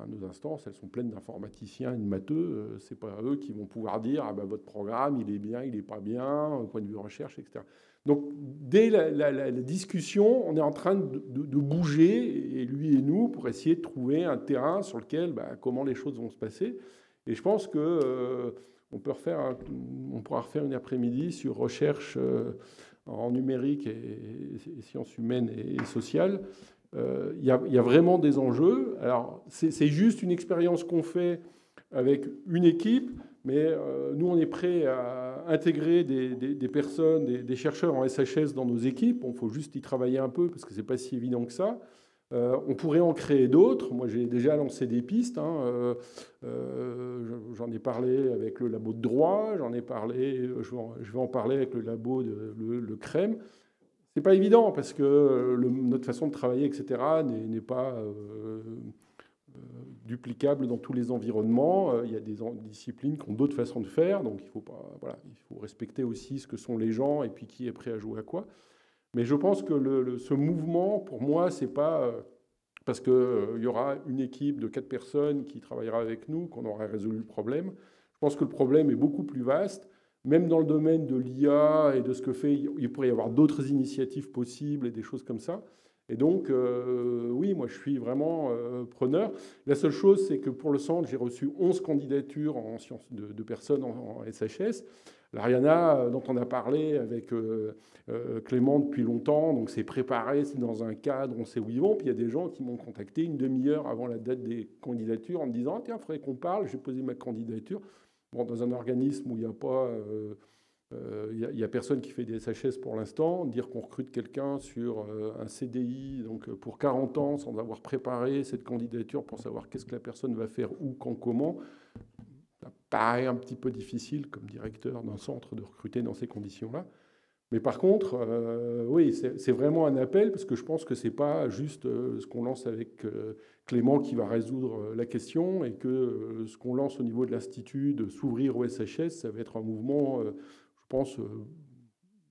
Nos instances, elles sont pleines d'informaticiens et de matheux. Ce n'est pas eux qui vont pouvoir dire votre programme, il est bien, il n'est pas bien, au point de vue recherche, etc. Donc, dès la discussion, on est en train de bouger, et lui et nous, pour essayer de trouver un terrain sur lequel, comment les choses vont se passer. Et je pense qu'on pourra refaire une après-midi sur recherche en numérique et sciences humaines et sociales. Il y a vraiment des enjeux. Alors, c'est juste une expérience qu'on fait avec une équipe, mais nous, on est prêt à intégrer des personnes, des chercheurs en SHS dans nos équipes. Il faut juste y travailler un peu, parce que ce n'est pas si évident que ça. On pourrait en créer d'autres. Moi, j'ai déjà lancé des pistes. J'en ai parlé avec le labo de droit, je vais en parler avec le labo le CREM. C'est pas évident parce que notre façon de travailler, etc., n'est pas duplicable dans tous les environnements. Il y a des disciplines qui ont d'autres façons de faire, donc il faut respecter aussi ce que sont les gens et puis qui est prêt à jouer à quoi. Mais je pense que ce mouvement, pour moi, c'est pas parce qu'il y aura une équipe de 4 personnes qui travaillera avec nous qu'on aura résolu le problème. Je pense que le problème est beaucoup plus vaste. Même dans le domaine de l'IA et de ce que fait, il pourrait y avoir d'autres initiatives possibles et des choses comme ça. Et donc, oui, moi, je suis vraiment preneur. La seule chose, c'est que pour le centre, j'ai reçu 11 candidatures en sciences de personnes en SHS. L'Ariana, dont on a parlé avec Clément depuis longtemps, donc c'est préparé, c'est dans un cadre, on sait où ils vont. Puis il y a des gens qui m'ont contacté une demi-heure avant la date des candidatures en me disant « Tiens, il faudrait qu'on parle, j'ai posé ma candidature ». Bon, dans un organisme où il n'y a pas, il y a personne qui fait des SHS pour l'instant, dire qu'on recrute quelqu'un sur un CDI donc pour 40 ans sans avoir préparé cette candidature pour savoir qu'est-ce que la personne va faire, où, quand, comment, ça paraît un petit peu difficile comme directeur d'un centre de recruter dans ces conditions-là. Mais par contre, oui, c'est vraiment un appel, parce que je pense que ce n'est pas juste ce qu'on lance avec Clément qui va résoudre la question, et que ce qu'on lance au niveau de l'Institut de s'ouvrir au SHS, ça va être un mouvement, je pense,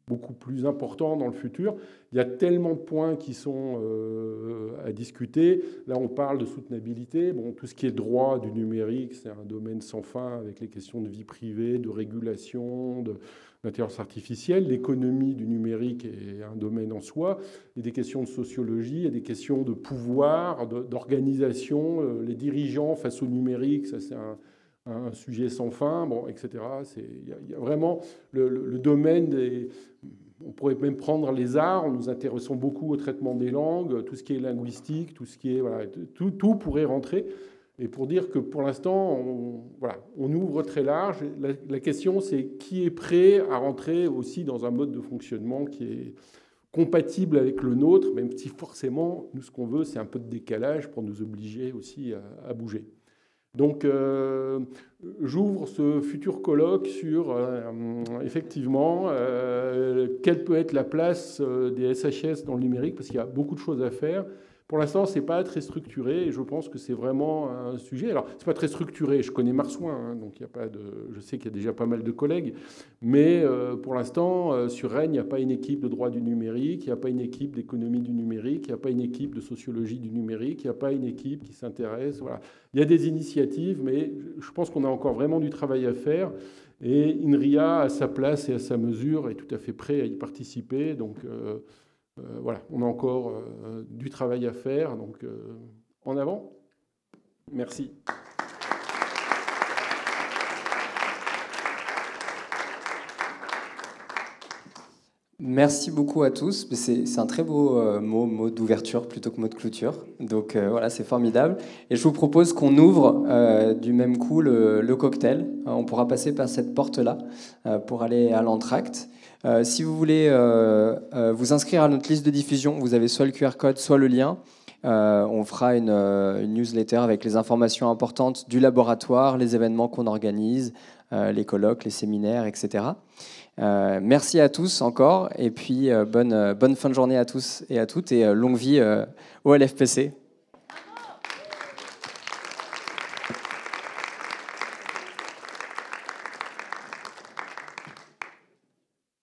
beaucoup plus important dans le futur. Il y a tellement de points qui sont à discuter. Là, on parle de soutenabilité. Bon, tout ce qui est droit du numérique, c'est un domaine sans fin, avec les questions de vie privée, de régulation, d'intelligence artificielle. L'économie du numérique est un domaine en soi. Il y a des questions de sociologie, il y a des questions de pouvoir, d'organisation. Les dirigeants face au numérique, ça c'est un sujet sans fin, bon, etc. Il y a vraiment le domaine des... On pourrait même prendre les arts, nous intéressons beaucoup au traitement des langues, tout ce qui est linguistique, tout ce qui est... Voilà, tout pourrait rentrer. Et pour dire que pour l'instant, on ouvre très large. La question, c'est qui est prêt à rentrer aussi dans un mode de fonctionnement qui est compatible avec le nôtre, même si forcément, nous, ce qu'on veut, c'est un peu de décalage pour nous obliger aussi à bouger. Donc, j'ouvre ce futur colloque sur, effectivement, quelle peut être la place des SHS dans le numérique, parce qu'il y a beaucoup de choses à faire. Pour l'instant, ce n'est pas très structuré, et je pense que c'est vraiment un sujet. Alors, ce n'est pas très structuré, je connais Marsouin, hein, donc il y a pas de, je sais qu'il y a déjà pas mal de collègues, mais pour l'instant, sur Rennes, il n'y a pas une équipe de droit du numérique, il n'y a pas une équipe d'économie du numérique, il n'y a pas une équipe de sociologie du numérique, il n'y a pas une équipe qui s'intéresse. Voilà. Il y a des initiatives, mais je pense qu'on a encore vraiment du travail à faire, et INRIA, à sa place et à sa mesure, est tout à fait prêt à y participer, donc... voilà, on a encore du travail à faire, donc en avant. Merci. Merci beaucoup à tous. C'est un très beau mot d'ouverture plutôt que mot de clôture. Donc voilà, c'est formidable. Et je vous propose qu'on ouvre du même coup le cocktail. On pourra passer par cette porte-là pour aller à l'entracte. Si vous voulez vous inscrire à notre liste de diffusion, vous avez soit le QR code, soit le lien. On fera une newsletter avec les informations importantes du laboratoire, les événements qu'on organise, les colloques, les séminaires, etc. Merci à tous encore, et puis bonne fin de journée à tous et à toutes, et longue vie au LFPC.